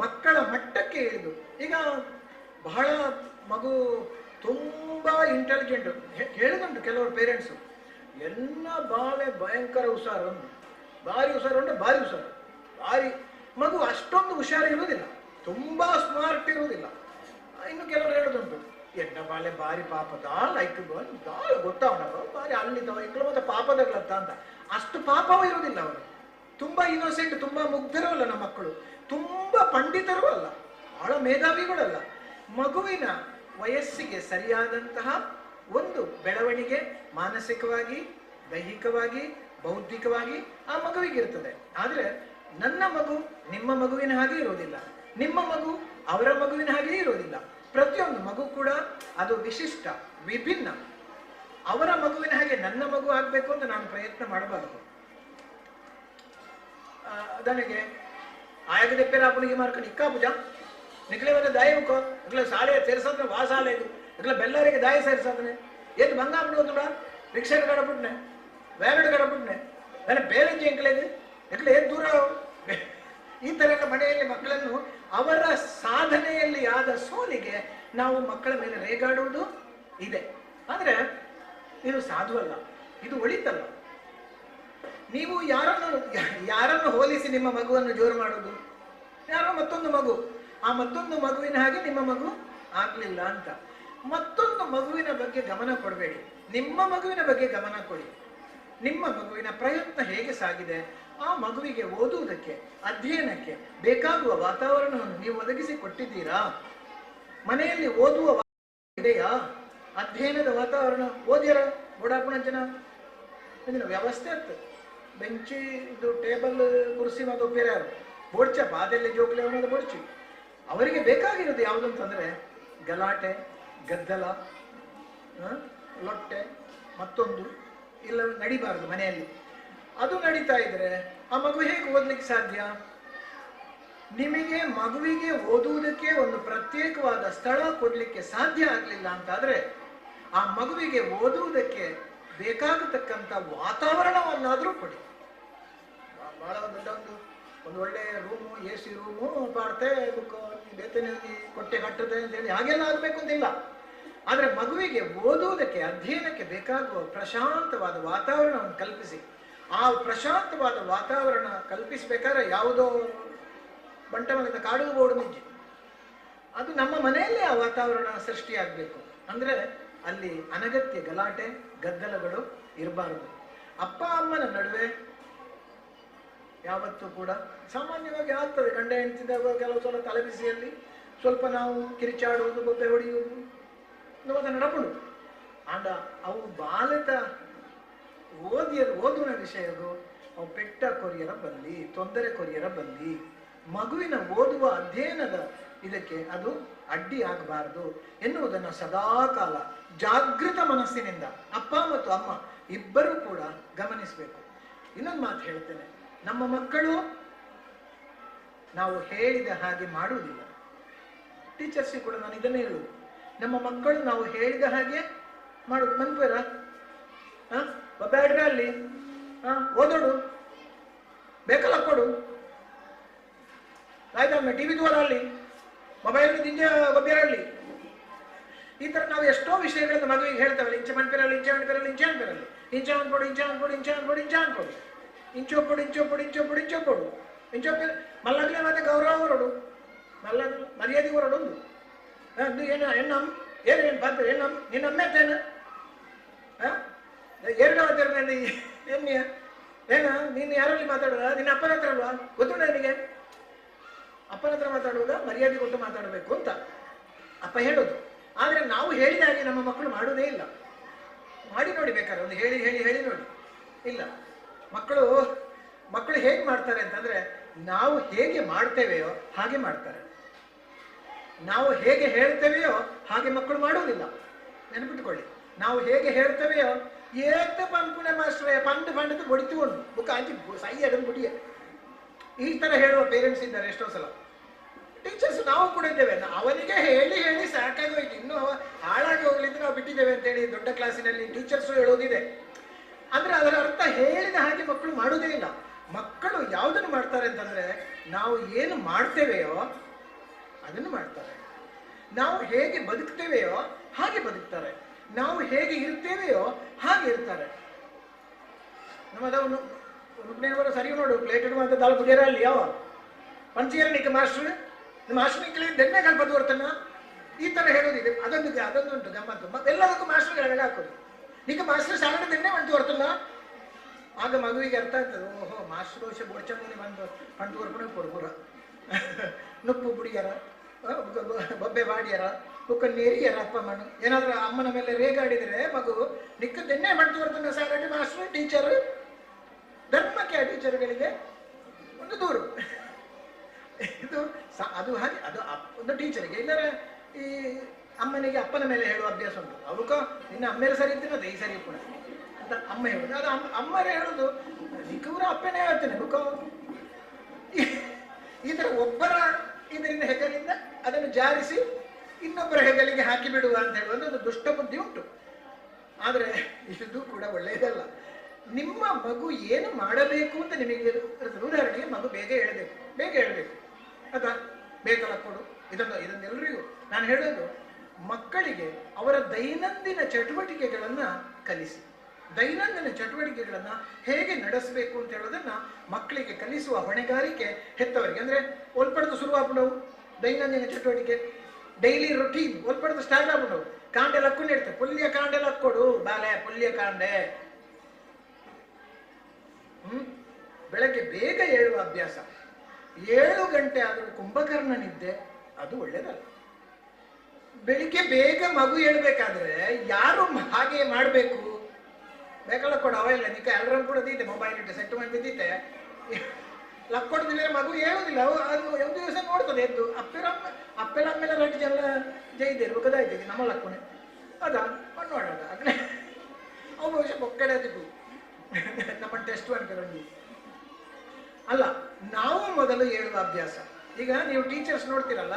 ಮಕ್ಕಳ ಮಟ್ಟಕ್ಕೆ ಇಳಿದು, ಈಗ ಬಹಳ ಮಗು ತುಂಬಾ ಇಂಟೆಲಿಜೆಂಟ್ ಹೇಳುದುಂಟು ಕೆಲವರು ಪೇರೆಂಟ್ಸು, ಎಲ್ಲ ಬಾಳೆ ಭಯಂಕರ ಹುಷಾರು, ಭಾರಿ ಹುಷಾರು ಉಂಟು, ಭಾರಿ ಹುಷಾರು, ಭಾರಿ ಮಗು ಅಷ್ಟೊಂದು ಹುಷಾರು ಇರುವುದಿಲ್ಲ, ತುಂಬಾ ಸ್ಮಾರ್ಟ್ ಇರುವುದಿಲ್ಲ. ಇನ್ನು ಕೆಲವರು ಹೇಳುದುಂಟು ಎಡ್ಡ ಬಾಳೆ ಬಾರಿ ಪಾಪದ ಲೈಕ್ ಗೊತ್ತಾವಣ ಬಾರಿ ಅಲ್ಲಿದ್ದವ ಇಕ್ಕಳು ಮತ್ತೆ ಪಾಪದಗಳತ್ತ ಅಂತ. ಅಷ್ಟು ಪಾಪವೂ ಇರುವುದಿಲ್ಲ ಅವರು. ತುಂಬಾ ಇನ್ನೋಸೆಂಟ್, ತುಂಬಾ ಮುಗ್ಧರೂ ಅಲ್ಲ ನಮ್ಮ ಮಕ್ಕಳು, ತುಂಬಾ ಪಂಡಿತರೂ ಅಲ್ಲ, ಬಹಳ ಮೇಧಾವಿಗಳಲ್ಲ. ಮಗುವಿನ ವಯಸ್ಸಿಗೆ ಸರಿಯಾದಂತಹ ಒಂದು ಬೆಳವಣಿಗೆ ಮಾನಸಿಕವಾಗಿ, ದೈಹಿಕವಾಗಿ, ಬೌದ್ಧಿಕವಾಗಿ ಆ ಮಗುವಿಗೆ ಇರ್ತದೆ. ಆದ್ರೆ ನನ್ನ ಮಗು ನಿಮ್ಮ ಮಗುವಿನ ಹಾಗೆ ಇರೋದಿಲ್ಲ, ನಿಮ್ಮ ಮಗು ಅವರ ಮಗುವಿನ ಹಾಗೆ ಇರೋದಿಲ್ಲ. ಪ್ರತಿಯೊಂದು ಮಗು ಕೂಡ ಅದು ವಿಶಿಷ್ಟ, ವಿಭಿನ್ನ. ಅವರ ಮಗುವಿನ ಹಾಗೆ ನನ್ನ ಮಗು ಆಗ್ಬೇಕು ಅಂತ ನಾನು ಪ್ರಯತ್ನ ಮಾಡಬಾರದು. ನನಗೆ ಆಯಗದೆ ಪೇರಾಪುಣಿಗೆ ಮಾರ್ಕೊಂಡು ಇಕ್ಕಾ ಪೂಜ ನಿಕ್ಲೆ ಮತ್ತೆ ದಾಯಿ ಮುಖ ಇಕ್ಲೆ ಶಾಲೆ ಸೇರಿಸೋದ್ರೆ ವಾ ಶಾಲೆ ಇದು ಇಕ್ಲೆ ಬೆಲ್ಲರಿಗೆ ದಾಯಿ ಸೇರಿಸೋದ್ರೆ ಏನು ಬಂಗಾಪುಣ ರಿಕ್ಷಾಗೆ ಕಡಬಿಟ್ನೆ ವ್ಯಾನ್ ಕಡಬಿಟ್ನೆ ನನ್ನ ಬೇರೆಂಜಿ ಎಂಕ್ಲೆದು ಇಕ್ಲೆ ಏನು ದೂರ. ಈ ತರ ಎಲ್ಲ ಮನೆಯಲ್ಲಿ ಮಕ್ಕಳನ್ನು ಅವರ ಸಾಧನೆಯಲ್ಲಿ ಆದ ಸೋಲಿಗೆ ನಾವು ಮಕ್ಕಳ ಮೇಲೆ ರೇಗಾಡುವುದು ಇದೆ. ಆದ್ರೆ ಇದು ಸಾಧುವಲ್ಲ, ಇದು ಒಳಿತಲ್ಲ. ನೀವು ಯಾರನ್ನು ಹೋಲಿಸಿ ನಿಮ್ಮ ಮಗುವನ್ನು ಜೋರು ಮಾಡುವುದು? ಯಾರೋ ಮತ್ತೊಂದು ಮಗು, ಆ ಮತ್ತೊಂದು ಮಗುವಿನ ಹಾಗೆ ನಿಮ್ಮ ಮಗು ಆಗ್ಲಿಲ್ಲ ಅಂತ. ಮತ್ತೊಂದು ಮಗುವಿನ ಬಗ್ಗೆ ಗಮನ ಕೊಡಬೇಡಿ, ನಿಮ್ಮ ಮಗುವಿನ ಬಗ್ಗೆ ಗಮನ ಕೊಡಿ. ನಿಮ್ಮ ಮಗುವಿನ ಪ್ರಯತ್ನ ಹೇಗೆ ಸಾಗಿದೆ, ಆ ಮಗುವಿಗೆ ಓದುವುದಕ್ಕೆ, ಅಧ್ಯಯನಕ್ಕೆ ಬೇಕಾಗುವ ವಾತಾವರಣವನ್ನು ನೀವು ಒದಗಿಸಿ ಕೊಟ್ಟಿದ್ದೀರಾ? ಮನೆಯಲ್ಲಿ ಓದುವ ಇದೆಯಾ? ಅಧ್ಯಯನದ ವಾತಾವರಣ ಓದಿಯರ ಓಡಾಪುಣ ಜನ ಇದನ್ನ ವ್ಯವಸ್ಥೆ ಆಗ್ತದೆ. ಬೆಂಚಿ ಇದು ಟೇಬಲ್ ಕುರ್ಸಿ ಮತ್ತು ಬೇರೆ ಬೋಡ್ಚ ಬಾದೆಲ್ಲಿ ಜೋಕ್ಲೆ ಅನ್ನೋದು ಬೋಡ್ಚಿ. ಅವರಿಗೆ ಬೇಕಾಗಿರೋದು ಯಾವುದಂತಂದ್ರೆ ಗಲಾಟೆ, ಗದ್ದಲ, ಲೊಟ್ಟೆ, ಮತ್ತೊಂದು ಇಲ್ಲ ನಡಿಬಾರದು ಮನೆಯಲ್ಲಿ. ಅದು ನಡೀತಾ ಇದ್ರೆ ಆ ಮಗು ಹೇಗೆ ಓದ್ಲಿಕ್ಕೆ ಸಾಧ್ಯ? ನಿಮಗೆ ಮಗುವಿಗೆ ಓದುವುದಕ್ಕೆ ಒಂದು ಪ್ರತ್ಯೇಕವಾದ ಸ್ಥಳ ಕೊಡ್ಲಿಕ್ಕೆ ಸಾಧ್ಯ ಆಗಲಿಲ್ಲ ಅಂತಾದ್ರೆ ಆ ಮಗುವಿಗೆ ಓದುವುದಕ್ಕೆ ಬೇಕಾಗತಕ್ಕಂಥ ವಾತಾವರಣವನ್ನಾದ್ರೂ ಕೊಡಿ. ಬಹಳ ಒಂದು ಒಳ್ಳೆ ರೂಮು, AC ರೂಮು ಪಾಡ್ತೆ ಬೇತನಲ್ಲಿ ಕೊಟ್ಟೆ ಕಟ್ಟದೆ ಅಂತೇಳಿ ಹಾಗೆಲ್ಲ ಆಗ್ಬೇಕು ಅಂತಿಲ್ಲ. ಆದ್ರೆ ಮಗುವಿಗೆ ಓದುವುದಕ್ಕೆ, ಅಧ್ಯಯನಕ್ಕೆ ಬೇಕಾಗುವ ಪ್ರಶಾಂತವಾದ ವಾತಾವರಣವನ್ನು ಕಲ್ಪಿಸಿ. ಆ ಪ್ರಶಾಂತವಾದ ವಾತಾವರಣ ಕಲ್ಪಿಸಬೇಕಾದ್ರೆ ಯಾವುದೋ ಬಂಟಮಲದ ಕಾಡು ಬೋರ್ಡು ಮುಂಚೆ ಅದು ನಮ್ಮ ಮನೆಯಲ್ಲೇ ಆ ವಾತಾವರಣ ಸೃಷ್ಟಿಯಾಗಬೇಕು. ಅಂದ್ರೆ ಅಲ್ಲಿ ಅನಗತ್ಯ ಗಲಾಟೆ, ಗದ್ದಲಗಳು ಇರಬಾರದು. ಅಪ್ಪ ಅಮ್ಮನ ನಡುವೆ ಯಾವತ್ತೂ ಕೂಡ ಸಾಮಾನ್ಯವಾಗಿ ಆಗ್ತದೆ, ಗಂಡ ಹೆಂಡತಿದ್ದಾಗ ಕೆಲವು ಸಲ ತಲೆಬಿಸಿಯಲ್ಲಿ ಸ್ವಲ್ಪ ನಾವು ಕಿರಿಚಾಡುವುದು, ಬೊಬ್ಬೆ ಹೊಡೆಯುವುದು, ಅದನ್ನು ನಡಪಡು ಆಂಡ ಅವು ಬಾಲದ ಓದುವ ವಿಷಯವು ಅವು ಪೆಟ್ಟ ಕೊರಿಯರ ಬಲ್ಲಿ, ತೊಂದರೆ ಕೊರಿಯರ ಬಲ್ಲಿ. ಮಗುವಿನ ಓದುವ ಅಧ್ಯಯನದ ಇದಕ್ಕೆ ಅದು ಅಡ್ಡಿ ಆಗಬಾರದು ಎನ್ನುವುದನ್ನು ಸದಾಕಾಲ ಜಾಗೃತ ಮನಸ್ಸಿನಿಂದ ಅಪ್ಪ ಮತ್ತು ಅಮ್ಮ ಇಬ್ಬರೂ ಕೂಡ ಗಮನಿಸಬೇಕು. ಇನ್ನೊಂದು ಮಾತು ಹೇಳ್ತೇನೆ, ನಮ್ಮ ಮಕ್ಕಳು ನಾವು ಹೇಳಿದ ಹಾಗೆ ಮಾಡುವುದಿಲ್ಲ. ಟೀಚರ್ಸಿಗೆ ಕೂಡ ನಾನು ಇದನ್ನೇ ಹೇಳುವುದು, ನಮ್ಮ ಮಕ್ಕಳು ನಾವು ಹೇಳಿದ ಹಾಗೆ ಮಾಡುದು. ಮನ್ಪೇರ ಒಬ್ಬಾಡ್ರೆ ಅಲ್ಲಿ ಓದೋಡು, ಬೇಕಲ್ಲ ಕೊಡು, ಆಯ್ತಮ್ಮ ಟಿವಿ ದೂರ ಅಲ್ಲಿ, ಮೊಬೈಲ್ ದಿಂಜ ಗೊಬ್ಬರಲ್ಲಿ. ಈ ತರ ನಾವು ಎಷ್ಟೋ ವಿಷಯಗಳನ್ನು ಮಗುವಿಗೆ ಹೇಳ್ತೇವಲ್ಲ, ಇಂಚೆ ಮನ್ಪೇರಲ್ಲಿ, ಇಂಚೆ ಮನ್ಪೇರಲ್ಲಿ, ಇಂಚೆ ಮನ್ಪೇರಲ್ಲಿ, ಇಂಚೆ ಅನ್ಕೊಡು, ಇಂಚೆ ಅನ್ಕೊಡು, ಇಂಚೆ ಅನ್ಕೊಡು, ಇಂಚೆ ಅನ್ಕೊಡು, ಇಂಚೊಪ್ಪಡು, ಇಂಚೊಪ್ಪಡು, ಇಂಚೊಪ್ಪಡು, ಇಂಚೊಪ್ಪಡು, ಇಂಚೊಪ್ಪೆ ಮಲ್ಲಗ್ಲೆ ಮತ್ತೆ ಗೌರವ ಹೊರಡು, ಮಲ್ಲ ಮರ್ಯಾದೆ ಹೊರಡು. ಒಂದು ಏನು ಹೆಣ್ಣಮ್ಮ ಏನು ಬರ್ತಾರೆ, ಹೆಣ್ಣಮ್ಮ ನಿನ್ನ ಅಮ್ಮ ಅಂತೇನು ಎರಡು ಮಾತಾಡ್ತೀನಿ ಎನ್ನಿಯ ಏನ ನೀನು ಯಾರಲ್ಲಿ ಮಾತಾಡೋದ, ನಿನ್ನ ಅಪ್ಪನ ಹತ್ರ ಅಲ್ವಾ, ಗೊತ್ತು ನನಗೆ. ಅಪ್ಪನ ಹತ್ರ ಮಾತಾಡುವಾಗ ಮರ್ಯಾದೆ ಕೊಟ್ಟು ಮಾತಾಡಬೇಕು ಅಂತ ಅಪ್ಪ ಹೇಳೋದು. ಆದರೆ ನಾವು ಹೇಳಿದ ಹಾಗೆ ನಮ್ಮ ಮಕ್ಕಳು ಮಾಡೋದೇ ಇಲ್ಲ. ಮಾಡಿ ನೋಡಿ ಬೇಕಾದ್ರೆ, ಒಂದು ಹೇಳಿ ಹೇಳಿ ಹೇಳಿ ನೋಡಿ. ಇಲ್ಲ, ಮಕ್ಕಳು ಹೇಗೆ ಮಾಡ್ತಾರೆ ಅಂತಂದ್ರೆ, ನಾವು ಹೇಗೆ ಮಾಡ್ತೇವೆಯೋ ಹಾಗೆ ಮಾಡ್ತಾರೆ. ನಾವು ಹೇಗೆ ಹೇಳ್ತೇವೆಯೋ ಹಾಗೆ ಮಕ್ಕಳು ಮಾಡುವುದಿಲ್ಲ. ನೆನಪಿಟ್ಟುಕೊಳ್ಳಿ, ನಾವು ಹೇಗೆ ಹೇಳ್ತೇವೆಯೋ ಏತ ಪಂಪುನ ಮಾಸ್ಟ್ರೇ ಪಂಡು ಪಂಡದು ಬಡಿತುಕೊಂಡು ಬುಕ್ ಆಂಚಿ ಸೈ ಅದನ್ನು ಬುಡಿಯ, ಈ ತರ ಹೇಳುವ ಪೇರೆಂಟ್ಸ್ ಇದ್ದಾರೆ ಎಷ್ಟೋ ಸಲ. ಟೀಚರ್ಸ್ ನಾವು ಕೂಡ ಇದ್ದೇವೆ, ಅವನಿಗೆ ಹೇಳಿ ಹೇಳಿ ಸಾಕಾಗಿ ಹೋಯ್ತು, ಇನ್ನೂ ಹಾಳಾಗಿ ಹೋಗ್ಲಿದ್ದು ನಾವು ಬಿಟ್ಟಿದ್ದೇವೆ ಅಂತೇಳಿ ದೊಡ್ಡ ಕ್ಲಾಸಿನಲ್ಲಿ ಟೀಚರ್ಸು ಹೇಳೋದಿದೆ. ಅಂದ್ರೆ ಅದರ ಅರ್ಥ ಹೇಳಿದ ಹಾಗೆ ಮಕ್ಕಳು ಮಾಡುವುದೇ ಇಲ್ಲ. ಮಕ್ಕಳು ಯಾವುದನ್ನು ಮಾಡ್ತಾರೆ ಅಂತಂದ್ರೆ, ನಾವು ಏನು ಮಾಡ್ತೇವೆಯೋ ಅದನ್ನು ಮಾಡ್ತಾರೆ. ನಾವು ಹೇಗೆ ಬದುಕ್ತೇವೆಯೋ ಹಾಗೆ ಬದುಕ್ತಾರೆ. ನಾವು ಹೇಗೆ ಇರ್ತೇವೆಯೋ ಹಾಗೆ ಇರ್ತಾರೆ. ನಮ್ಮದವರು ಸರಿ ನೋಡು, ಪ್ಲೇಟ್ ಇಡುವಂತ ದಾಲ್ ಬುಗೇರ ಅಲ್ಲಿ ಯಾವ ಪಂಚಿಯರ ನಿಕ್ಕ ಮಾಸ್ಟರ್ ಮಾಸ್ಟರ್ ನಿಕ್ಕಲಿ ದೆನ್ನೆ ಕಲ್ಪದ್ದು ಬರ್ತನ, ಈ ತರ ಹೇಳೋದಿದೆ. ಅದೊಂದುಂಟು ಗಮ್ಮತ್ತು. ಎಲ್ಲದಕ್ಕೂ ಮಾಸ್ಟರ್ಗಳೆಲ್ಲ ಹಾಕೋದು, ನಿಕ್ಕ ಮಾಸ್ಟರ್ ಸಾಗಣೆ ದೆನ್ನೆ ಬಂತು ಬರ್ತಲ್ಲ. ಆಗ ಮಗುವಿಗೆ ಅರ್ಥ ಆಗ್ತದೆ, ಓಹೋ ಮಾಸ್ಟರ್ ದೋಷ ಬೋಚಂಗುನಿ ಬಂದು ಪಂಟು ಬರ್ಪಣೆ ಕೊಡ್ಬುರ ನುಪ್ಪು ಬುಡಿಯರ ಬೊಬ್ಬೆ ಬಾಡಿಯರ ಕುಕ್ಕ ನೀರಿಯರ ಅಪ್ಪ ಮಣ್ಣು ಏನಾದ್ರೂ ಅಮ್ಮನ ಮೇಲೆ ರೇಗಾಡಿದ್ರೆ ಮಗು ನಿಕ್ಕದೆನ್ನೇ ಮಾಡ್ತು ಬರ್ತದೆ. ಸಾಗಣೆ ಮಾಸ್ಟರ್ ಟೀಚರ್ ಧರ್ಮಕ್ಕೆ ಆ ಟೀಚರ್ಗಳಿಗೆ ಒಂದು ದೂರು. ಇದು ಅದು ಹಾಗೆ, ಅದು ಒಂದು ಟೀಚರ್ಗೆ. ಇಲ್ಲರ ಈ ಅಮ್ಮನಿಗೆ ಅಪ್ಪನ ಮೇಲೆ ಹೇಳುವ ಅಭ್ಯಾಸ ಉಂಟು. ಅವಕ್ಕ ನಿನ್ನ ಅಮ್ಮೇಲೆ ಸರಿ ಇರ್ತೀನದ ಈ ಸರಿ ಕೂಡ ಅಂತ ಅಮ್ಮ ಹೇಳುದು. ಅದು ಅಮ್ಮರೇ ಹೇಳುದು, ನಿಕ್ಕೂರ ಅಪ್ಪನೇ ಹೇಳ್ತೇನೆ ಬುಕ್ಕ. ಈ ತರ ಒಬ್ಬರ ಇದರಿಂದ ಹೆಗಲಿಂದ ಅದನ್ನು ಜಾರಿಸಿ ಇನ್ನೊಬ್ಬರ ಹೆಗಲಿಗೆ ಹಾಕಿ ಬಿಡುವ ಅಂತ ಹೇಳುವ ಒಂದು ದುಷ್ಟ ಬುದ್ಧಿ ಉಂಟು. ಆದರೆ ಇದು ಕೂಡ ಒಳ್ಳೆಯದಲ್ಲ. ನಿಮ್ಮ ಮಗು ಏನು ಮಾಡಬೇಕು ಅಂತ ನಿಮಗೆ ಉದಾಹರಣೆಗೆ ಮಗು ಬೇಗ ಹೇಳಬೇಕು ಅಥವಾ ಬೇಕಲ್ಲ ಕೊಡು, ಇದನ್ನೆಲ್ಲರಿಗೂ ನಾನು ಹೇಳೋದು, ಮಕ್ಕಳಿಗೆ ಅವರ ದೈನಂದಿನ ಚಟುವಟಿಕೆಗಳನ್ನ ಕಲಿಸಿ. ದೈನಂದಿನ ಚಟುವಟಿಕೆಗಳನ್ನ ಹೇಗೆ ನಡೆಸಬೇಕು ಅಂತ ಹೇಳೋದನ್ನ ಮಕ್ಕಳಿಗೆ ಕಲಿಸುವ ಹೊಣೆಗಾರಿಕೆ ಹೆತ್ತವರಿಗೆ. ಅಂದ್ರೆ ಒಲ್ಪಡ್ದು ಶುರುವಾಗ್ಬಿಡವು ದೈನಂದಿನ ಚಟುವಟಿಕೆ, ಡೈಲಿ ರೊಟೀನ್ ಒಲ್ಪಡ್ದು ಸ್ಟಾರ್ಟ್ ಆಗ್ಬಿಡವು. ಕಾಂಡೆ ಲಕ್ಕೊಂಡು ಇರ್ತದೆ, ಪುಲ್ಯ ಕಾಂಡೆ ಲಕ್ಕೊಡು ಬಾಲೆ ಪುಲ್ಯ ಕಾಂಡೆ. ಬೆಳಗ್ಗೆ ಬೇಗ ಏಳುವ ಅಭ್ಯಾಸ. 7 ಗಂಟೆ ಆದರೂ ಕುಂಭಕರ್ಣ ನಿದ್ದೆ ಅದು ಒಳ್ಳೇದಲ್ಲ. ಬೆಳಿಗ್ಗೆ ಬೇಗ ಮಗು ಹೇಳ್ಬೇಕಾದ್ರೆ ಯಾರು ಹಾಗೆ ಮಾಡಬೇಕು? ಬೇಕಲ್ಲ ಕೊಡು ಅವೆಲ್ಲ ನಿಕ್ಕ ಎಲ್ಲರೂ ಕೂಡ ದೀತೆ, ಮೊಬೈಲ್ ಇಟ್ಟು ಸೆಟ್ ಮಾಡಿದ್ದೀತೆ ಲಕ್ಕೊಡ್ದಿಲ್ಲ ಮಗು ಹೇಳುದಿಲ್ಲ. ಅದು ಒಂದು ದಿವಸ ನೋಡ್ತದೆ ಎದ್ದು ಅಪ್ಪೆಲ್ಲ ರೊಟ್ಟಿ ಜನ ಜೈದೇರು ಗೊತ್ತಾಯ್ತಿದೆ ನಮ್ಮ ಲಕ್ಕೊಣೆ ಅದ ನೋಡೋದ ಅಗ್ನೆ ಅವು ಬಹುಶಃ ಒಕ್ಕಡೆ ಅದಕ್ಕೂ ನಮ್ಮ ಟೆಸ್ಟ್ ಅನ್ಕೊಂಡು ಅಲ್ಲ. ನಾವು ಮೊದಲು ಹೇಳುವ ಅಭ್ಯಾಸ. ಈಗ ನೀವು ಟೀಚರ್ಸ್ ನೋಡ್ತೀರಲ್ಲ,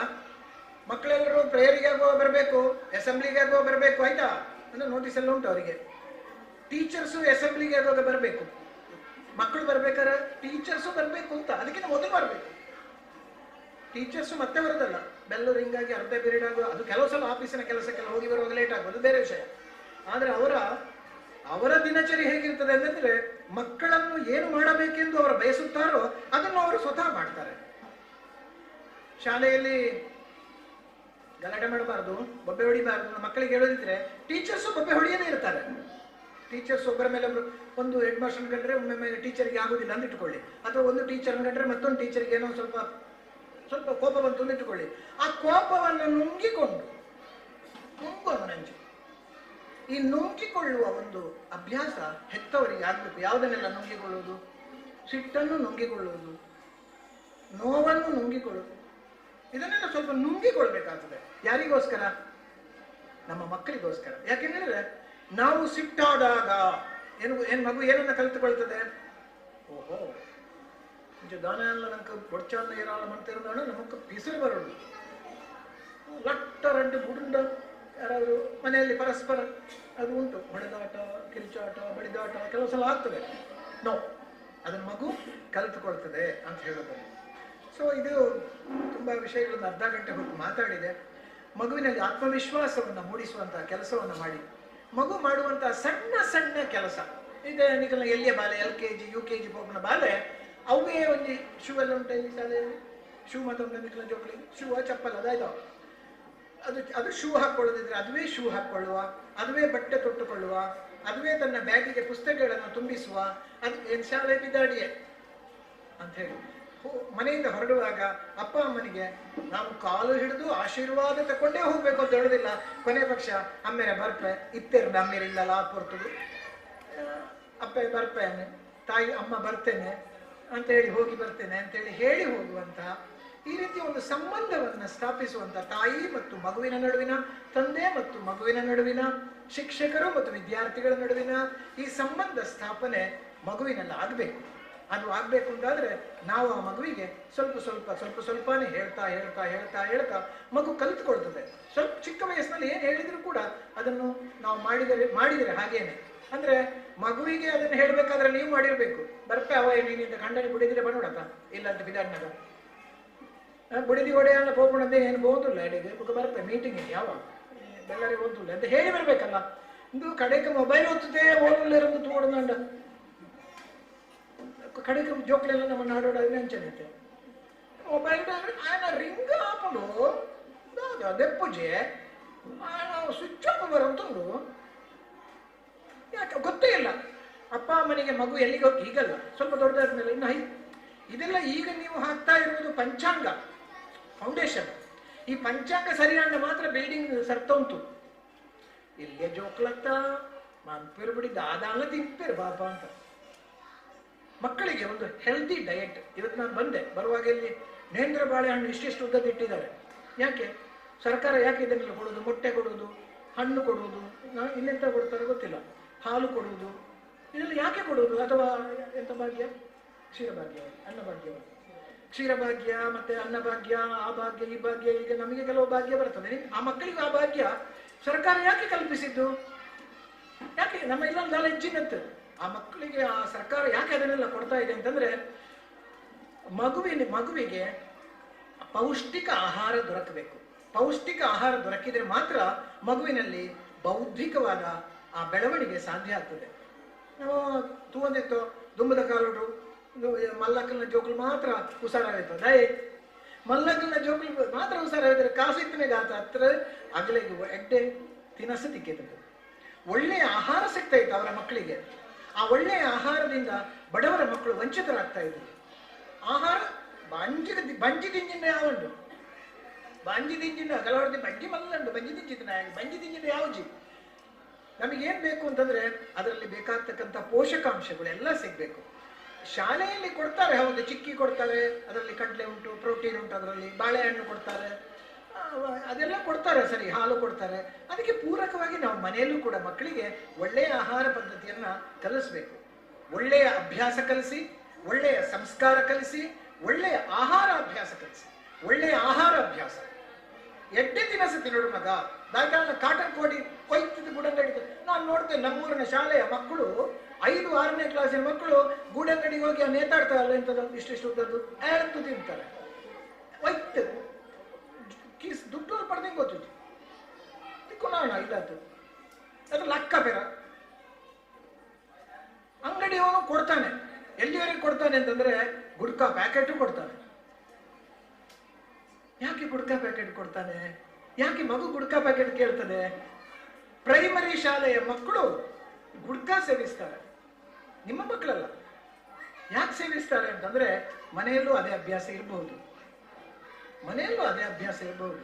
ಮಕ್ಕಳೆಲ್ಲರೂ ಪ್ರೇಯರಿಗೆ ಆಗುವ ಬರಬೇಕು, ಅಸೆಂಬ್ಲಿಗೆ ಆಗುವ ಬರಬೇಕು, ಆಯ್ತಾ ಅಂದ್ರೆ ನೋಟಿಸ್ ಎಲ್ಲ ಉಂಟು ಅವರಿಗೆ. ಟೀಚರ್ಸು ಅಸೆಂಬ್ಲಿಗೆ ಆಗುವಾಗ ಬರಬೇಕು, ಮಕ್ಕಳು ಬರ್ಬೇಕಾದ್ರೆ ಟೀಚರ್ಸು ಬರಬೇಕು ಅಂತ, ಅದಕ್ಕಿಂತ ಮೊದಲು ಬರಬೇಕು. ಟೀಚರ್ಸು ಮತ್ತೆ ಬರೋದಲ್ಲ, ಬೆಲ್ಲು ರಿಂಗಾಗಿ ಅರ್ಧ ಪೀರಿಯಡ್ ಆಗುವ, ಅದು ಕೆಲವು ಸಲ ಆಫೀಸಿನ ಕೆಲಸಕ್ಕೆಲ್ಲ ಹೋಗಿ ಬರುವಾಗ ಲೇಟ್ ಆಗೋದು ಬೇರೆ ವಿಷಯ. ಆದರೆ ಅವರ ದಿನಚರಿ ಹೇಗಿರ್ತದೆ ಅಂತಂದ್ರೆ, ಮಕ್ಕಳನ್ನು ಏನು ಮಾಡಬೇಕೆಂದು ಅವರು ಬಯಸುತ್ತಾರೋ ಅದನ್ನು ಅವರು ಸ್ವತಃ ಮಾಡ್ತಾರೆ. ಶಾಲೆಯಲ್ಲಿ ಗಲಾಟೆ ಮಾಡಬಾರ್ದು, ಬೊಬ್ಬೆ ಹೊಡಿಬಾರ್ದು ಮಕ್ಕಳಿಗೆ ಹೇಳೋದಿದ್ರೆ ಟೀಚರ್ಸು ಬೊಬ್ಬೆ ಹೊಡೆಯದೇ ಇರ್ತಾರೆ. ಟೀಚರ್ಸ್ ಒಬ್ಬರ ಮೇಲೆ ಒಂದು ಹೆಡ್ ಮಾಸ್ಟರ್ ಕಂಡ್ರೆ ಒಮ್ಮೆ ಟೀಚರ್ಗೆ ಆಗುದಿಲ್ಲ ಅಂತ ಇಟ್ಕೊಳ್ಳಿ, ಅಥವಾ ಒಂದು ಟೀಚರ್ ಕಂಡ್ರೆ ಮತ್ತೊಂದು ಟೀಚರ್ಗೆ ಏನೋ ಸ್ವಲ್ಪ ಕೋಪ ಬಂತು ಅಂತ ಇಟ್ಟುಕೊಳ್ಳಿ. ಆ ಕೋಪವನ್ನು ನುಂಗೋದು ನಂಜು. ಈ ನುಂಗಿಕೊಳ್ಳುವ ಒಂದು ಅಭ್ಯಾಸ ಹೆತ್ತವರಿಗೆ ಆಗ್ಬೇಕು. ಯಾವುದನ್ನೆಲ್ಲ ನುಂಗಿಕೊಳ್ಳುವುದು? ಸಿಟ್ಟನ್ನು ನುಂಗಿಕೊಳ್ಳುವುದು, ನೋವನ್ನು ನುಂಗಿಕೊಳ್ಳುವುದು, ಇದನ್ನೆಲ್ಲ ಸ್ವಲ್ಪ ನುಂಗಿಕೊಳ್ಬೇಕಾಗ್ತದೆ. ಯಾರಿಗೋಸ್ಕರ? ನಮ್ಮ ಮಕ್ಕಳಿಗೋಸ್ಕರ. ಯಾಕೆಂದ್ರೆ ನಾವು ಸಿಟ್ಟಾದಾಗ ಏನು ಮಗು ಏನನ್ನ ಕಲಿತುಕೊಳ್ತದೆ? ಓಹೋ கொஞ்சம் தானே எனக்கு பொடிச்சாந்த ஏராளம் மண்ணிருந்தாலும் நமக்கு பிசுறு ಬರೋದು ಲಟ್ಟ ರಂಡು ಗುಂಡ ಯಾರಾದರೂ ಮನೆಯಲ್ಲಿ ಪರಸ್ಪರ ಅದು ಉಂಟು, ಹೊಡೆದಾಟ, ಕಿರುಚಾಟ, ಬಡಿದಾಟ ಕೆಲವು ಸಲ ಆಗ್ತದೆ. ನೋ, ಅದನ್ನ ಮಗು ಕಲಿತುಕೊಳ್ತದೆ ಅಂತ ಹೇಳೋದು. ಸೊ ಇದು ತುಂಬ ವಿಷಯಗಳನ್ನು ಅರ್ಧ ಗಂಟೆ ಹೊತ್ತು ಮಾತಾಡಿದೆ. ಮಗುವಿನಲ್ಲಿ ಆತ್ಮವಿಶ್ವಾಸವನ್ನು ಮೂಡಿಸುವಂತಹ ಕೆಲಸವನ್ನು ಮಾಡಿ, ಮಗು ಮಾಡುವಂತಹ ಸಣ್ಣ ಸಣ್ಣ ಕೆಲಸ ಇದೆ. ನಿಖಲ ಎಲ್ಲಿಯ ಬಾಲೆ LKG UKG ಪೋಪನ ಬಾಲೆ ಅವೇ ಒಂದು ಶೂ ಎಲ್ಲ ಉಂಟು ಇಲ್ಲಿ ಶಾಲೆಯಲ್ಲಿ. ಶೂ ಮತ್ತೊಂದು ನಿಖಲ ಜೋಕ್ಲಿ ಶೂ ಚಪ್ಪಲ್ ಅದಾಯ್ತು, ಅದು ಶೂ ಹಾಕ್ಕೊಳ್ಳೋದಿದ್ರೆ ಅದುವೇ ಶೂ ಹಾಕ್ಕೊಳ್ಳುವ, ಅದುವೇ ಬಟ್ಟೆ ತೊಟ್ಟುಕೊಳ್ಳುವ, ಅದುವೇ ತನ್ನ ಬ್ಯಾಗಿಗೆ ಪುಸ್ತಕಗಳನ್ನು ತುಂಬಿಸುವ. ಅದು ಏನು ಶಾಲೆ ಬಿದ್ದಾಡಿಯೇ ಅಂತ ಹೇಳಿ ಮನೆಯಿಂದ ಹೊರಡುವಾಗ ಅಪ್ಪ ಅಮ್ಮನಿಗೆ ನಾವು ಕಾಲು ಹಿಡಿದು ಆಶೀರ್ವಾದ ತಕೊಂಡೇ ಹೋಗ್ಬೇಕು ಅಂತ ಹೇಳೋದಿಲ್ಲ. ಕೊನೆ ಪಕ್ಷ ಅಮ್ಮೆರೆ ಬರ್ಪೆ ಇತ್ತೇರ್ನ ಅಮ್ಮೆರಿಲ್ಲಲ್ಲ ಪೊರ್ತುದು ಅಪ್ಪ ಬರ್ಪೇನೆ, ತಾಯಿ ಅಮ್ಮ ಬರ್ತೇನೆ ಅಂತ ಹೇಳಿ ಹೋಗಿ ಬರ್ತೇನೆ ಅಂತೇಳಿ ಹೇಳಿ ಹೋಗುವಂತಹ ಈ ರೀತಿ ಒಂದು ಸಂಬಂಧವನ್ನು ಸ್ಥಾಪಿಸುವಂತ ತಾಯಿ ಮತ್ತು ಮಗುವಿನ ನಡುವಿನ, ತಂದೆ ಮತ್ತು ಮಗುವಿನ ನಡುವಿನ, ಶಿಕ್ಷಕರು ಮತ್ತು ವಿದ್ಯಾರ್ಥಿಗಳ ನಡುವಿನ ಈ ಸಂಬಂಧ ಸ್ಥಾಪನೆ ಮಗುವಿನಲ್ಲಿ ಆಗಬೇಕು. ಅದು ಆಗಬೇಕು ಅಂತಾದ್ರೆ ನಾವು ಆ ಮಗುವಿಗೆ ಸ್ವಲ್ಪನೇ ಹೇಳ್ತಾ ಮಗು ಕಲಿತುಕೊಳ್ತದೆ. ಸ್ವಲ್ಪ ಚಿಕ್ಕ ವಯಸ್ಸಿನಲ್ಲಿ ಏನು ಹೇಳಿದ್ರು ಕೂಡ ಅದನ್ನು ನಾವು ಮಾಡಿದರೆ ಹಾಗೇನೆ. ಅಂದ್ರೆ ಮಗುವಿಗೆ ಅದನ್ನು ಹೇಳ್ಬೇಕಾದ್ರೆ ನೀವು ಮಾಡಿರ್ಬೇಕು. ಬರ್ಪೆ ಅವ ನೀನಿಂದ ಗಂಡನಿ ಬುಡಿದ್ರೆ ಬಂದ್ಬಿಡತ್ತ ಇಲ್ಲ ಅಂತ ಬಿದಾಡ್ನಾಗ ಬುಡಿದಿ ಒಡೆಯಲ್ಲ ಹೋಗ್ಬಿಡಂತೆ ಏನು ಬೋದಿಲ್ಲ ಅಡಿಗೆ ಬರ್ಪೆ ಮೀಟಿಂಗ್ ಯಾವ ಬೆಲ್ಲರಿಗೆ ಓದಿಲ್ಲ ಅಂತ ಹೇಳಿ ಬರ್ಬೇಕಲ್ಲ. ಇದು ಕಡೆಗೆ ಮೊಬೈಲ್ ಓದ್ತದೆ ಓದಲಿರಂದು ತೋಡದಂಡ ಕಡೆಗೆ ಜೋಕ್ಲೆಲ್ಲ ನಮ್ಮ ನಾಡೋಡ ನೆಂಚನೈತೆ ಮೊಬೈಲ್ ಆಯ್ನ ರಿಂಗ್ ಹಾಕೊಂಡು ದೆಪ್ಪುಜೆ ಸ್ವಿಚ್ ಆಫ್ ಬರೋಂತಂದು ಯಾಕೆ ಗೊತ್ತೇ ಇಲ್ಲ. ಅಪ್ಪ ಅಮ್ಮನಿಗೆ ಮಗು ಎಲ್ಲಿಗೆ ಹೋಗಿ ಈಗಲ್ಲ, ಸ್ವಲ್ಪ ದೊಡ್ಡದಾದ್ಮೇಲೆ ಇನ್ನು ಇದೆಲ್ಲ ಈಗ ನೀವು ಹಾಕ್ತಾ ಇರುವುದು ಪಂಚಾಂಗ ಫೌಂಡೇಶನ್. ಈ ಪಂಚಾಂಗ ಸರಿಯಾದ ಮಾತ್ರ ಬಿಲ್ಡಿಂಗ್ ಸರ್ತ ಉಂಟು. ಇಲ್ಲೇ ಜೋಕ್ಲತ್ತ ಮನ್ಪೇರು ಬಿಡಿದ್ದ ಆದಾನ ತಿಂಪೇರು ಬಾಪ ಅಂತ. ಮಕ್ಕಳಿಗೆ ಒಂದು ಹೆಲ್ದಿ ಡಯಟ್. ಇವತ್ತು ನಾನು ಬಂದೆ ಬರುವಾಗ ಇಲ್ಲಿ ನೇಂದ್ರ ಬಾಳೆಹಣ್ಣು ಇಷ್ಟಿಷ್ಟು ಉದ್ದದ್ದು ಇಟ್ಟಿದ್ದಾರೆ. ಯಾಕೆ ಸರ್ಕಾರ ಯಾಕೆ ಇದನ್ನೆಲ್ಲ ಕೊಡುವುದು? ಮೊಟ್ಟೆ ಕೊಡುವುದು, ಹಣ್ಣು ಕೊಡುವುದು, ಇನ್ನೆಂತ ಕೊಡ್ತಾರೆ ಗೊತ್ತಿಲ್ಲ, ಹಾಲು ಕೊಡುವುದು, ಇದೆಲ್ಲ ಯಾಕೆ ಕೊಡುವುದು? ಅಥವಾ ಎಂತ ಭಾಗ್ಯ? ಕ್ಷೀರಭಾಗ್ಯ, ಅನ್ನಭಾಗ್ಯ, ಕ್ಷೀರಭಾಗ್ಯ ಮತ್ತೆ ಅನ್ನಭಾಗ್ಯ, ಆ ಭಾಗ್ಯ ಈ ಭಾಗ್ಯ. ಈಗ ನಮಗೆ ಕೆಲವು ಭಾಗ್ಯ ಬರ್ತದೆ, ಆ ಮಕ್ಕಳಿಗೆ ಆ ಭಾಗ್ಯ ಸರ್ಕಾರ ಯಾಕೆ ಕಲ್ಪಿಸಿದ್ದು? ಯಾಕೆ ನಮ್ಮ ಇಲ್ಲೊಂದಲ್ಲ ಹೆಚ್ಚಿನತ್ತು ಆ ಮಕ್ಕಳಿಗೆ ಆ ಸರ್ಕಾರ ಯಾಕೆ ಅದನ್ನೆಲ್ಲ ಕೊಡ್ತಾ ಇದೆ ಅಂತಂದ್ರೆ ಮಗುವಿಗೆ ಪೌಷ್ಟಿಕ ಆಹಾರ ದೊರಕಬೇಕು. ಪೌಷ್ಟಿಕ ಆಹಾರ ದೊರಕಿದ್ರೆ ಮಾತ್ರ ಮಗುವಿನಲ್ಲಿ ಬೌದ್ಧಿಕವಾದ ಆ ಬೆಳವಣಿಗೆ ಸಾಧ್ಯ ಆಗ್ತದೆ. ನಾವು ತೂವಂದಿತ್ತು ದುಂಬದ ಕಾಲುಡು ಮಲ್ಲಕ್ಕನ ಜೋಕುಲು ಮಾತ್ರ ಹುಷಾರಾಯಿತು ದಯೆ ಮಲ್ಲಕ್ಕನ ಜೋಕುಲು ಮಾತ್ರ ಹುಷಾರಾಗಿದ್ರೆ ಕಾಸು ಇತ್ತನೇ ಗಾತ ಹತ್ರ ಅಗಲಿಗೆ ಎಡ್ಡೆ ತಿನಸು ತಿಕ್ಕಿರ್ತದೆ. ಒಳ್ಳೆಯ ಆಹಾರ ಸಿಗ್ತಾ ಇತ್ತು ಅವರ ಮಕ್ಕಳಿಗೆ. ಆ ಒಳ್ಳೆಯ ಆಹಾರದಿಂದ ಬಡವರ ಮಕ್ಕಳು ವಂಚಿತರಾಗ್ತಾ ಇದ್ರು. ಆಹಾರ ಬಂಜಿ ತಿಂಜಿನ ಯಾವಂಡು ಬಂಜಿ ತಿಂಜಿನ ಕೆಲವರ್ದು ಬಂಜಿ ಮಲ್ಲಂಡು ಬಂಜಿ ತಿಂಜಿನ ಬಂಜಿ ತಿಂಜಿನ ಯಾವ್ಜಿ. ನಮಗೇನ್ ಬೇಕು ಅಂತಂದ್ರೆ ಅದರಲ್ಲಿ ಬೇಕಾಗ್ತಕ್ಕಂಥ ಪೋಷಕಾಂಶಗಳೆಲ್ಲ ಸಿಗ್ಬೇಕು. ಶಾಲೆಯಲ್ಲಿ ಕೊಡ್ತಾರೆ, ಹೌದು, ಚಿಕ್ಕಿ ಕೊಡ್ತಾರೆ, ಅದರಲ್ಲಿ ಕಡಲೆ ಉಂಟು, ಪ್ರೋಟೀನ್ ಉಂಟು, ಅದರಲ್ಲಿ ಬಾಳೆಹಣ್ಣು ಕೊಡ್ತಾರೆ, ಅದೆಲ್ಲ ಕೊಡ್ತಾರೆ, ಸರಿ, ಹಾಲು ಕೊಡ್ತಾರೆ. ಅದಕ್ಕೆ ಪೂರಕವಾಗಿ ನಾವು ಮನೆಯಲ್ಲೂ ಕೂಡ ಮಕ್ಕಳಿಗೆ ಒಳ್ಳೆಯ ಆಹಾರ ಪದ್ಧತಿಯನ್ನ ಕಲಿಸ್ಬೇಕು. ಒಳ್ಳೆಯ ಅಭ್ಯಾಸ ಕಲಿಸಿ, ಒಳ್ಳೆಯ ಸಂಸ್ಕಾರ ಕಲಿಸಿ, ಒಳ್ಳೆಯ ಆಹಾರ ಅಭ್ಯಾಸ ಕಲಿಸಿ. ಒಳ್ಳೆಯ ಆಹಾರ ಅಭ್ಯಾಸ ಎಡ್ಡೆ ದಿನಸ ತಿನ್ನೋಡು ಮಗ ದಾಯ್ಕಾಲ ಕಾಟನ್ ಕೋಡಿ ಕೊಯ್ತದ ಗೂಡಂಗಡಿ. ನಾನು ನೋಡ್ತೇನೆ ನಮ್ಮೂರಿನ ಶಾಲೆಯ ಮಕ್ಕಳು 5, 6ನೇ ಕ್ಲಾಸಿನ ಮಕ್ಕಳು ಗೂಡಂಗಡಿಗೆ ಹೋಗಿ ನೇತಾಡ್ತಾರಲ್ಲ ಎಂತದ ಇಷ್ಟಿಷ್ಟು ಉದ್ದದ್ದು ಎಳ್ತು ತಿಂತಾರೆ. ಒಯ್ತು ಕೀಸ್ ದುಡ್ಡು ಪಡೆದಂಗೆ ಗೊತ್ತಿತ್ತು ತಿಕ್ಕೋಣ ಇದ್ದಾತು ಅದು ಲಕ್ಕ ಬೇರ. ಅಂಗಡಿಯವನು ಕೊಡ್ತಾನೆ, ಎಲ್ಲಿವರೆಗೆ ಕೊಡ್ತಾನೆ ಅಂತಂದ್ರೆ ಗುಡ್ಕಾ ಪ್ಯಾಕೆಟ್ ಕೊಡ್ತಾನೆ. ಯಾಕೆ ಗುಡ್ಕಾ ಪ್ಯಾಕೆಟ್ ಕೊಡ್ತಾನೆ? ಯಾಕೆ ಮಗು ಗುಡ್ಕಾ ಪ್ಯಾಕೆಟ್ ಕೇಳ್ತದೆ? ಪ್ರೈಮರಿ ಶಾಲೆಯ ಮಕ್ಕಳು ಗುಡ್ಕಾ ಸೇವಿಸ್ತಾರೆ, ನಿಮ್ಮ ಮಕ್ಕಳಲ್ಲ. ಯಾಕೆ ಸೇವಿಸ್ತಾರೆ ಅಂತಂದ್ರೆ ಮನೆಯಲ್ಲೂ ಅದೇ ಅಭ್ಯಾಸ ಇರಬಹುದು, ಮನೆಯಲ್ಲೂ ಅದೇ ಅಭ್ಯಾಸ ಇರಬಹುದು.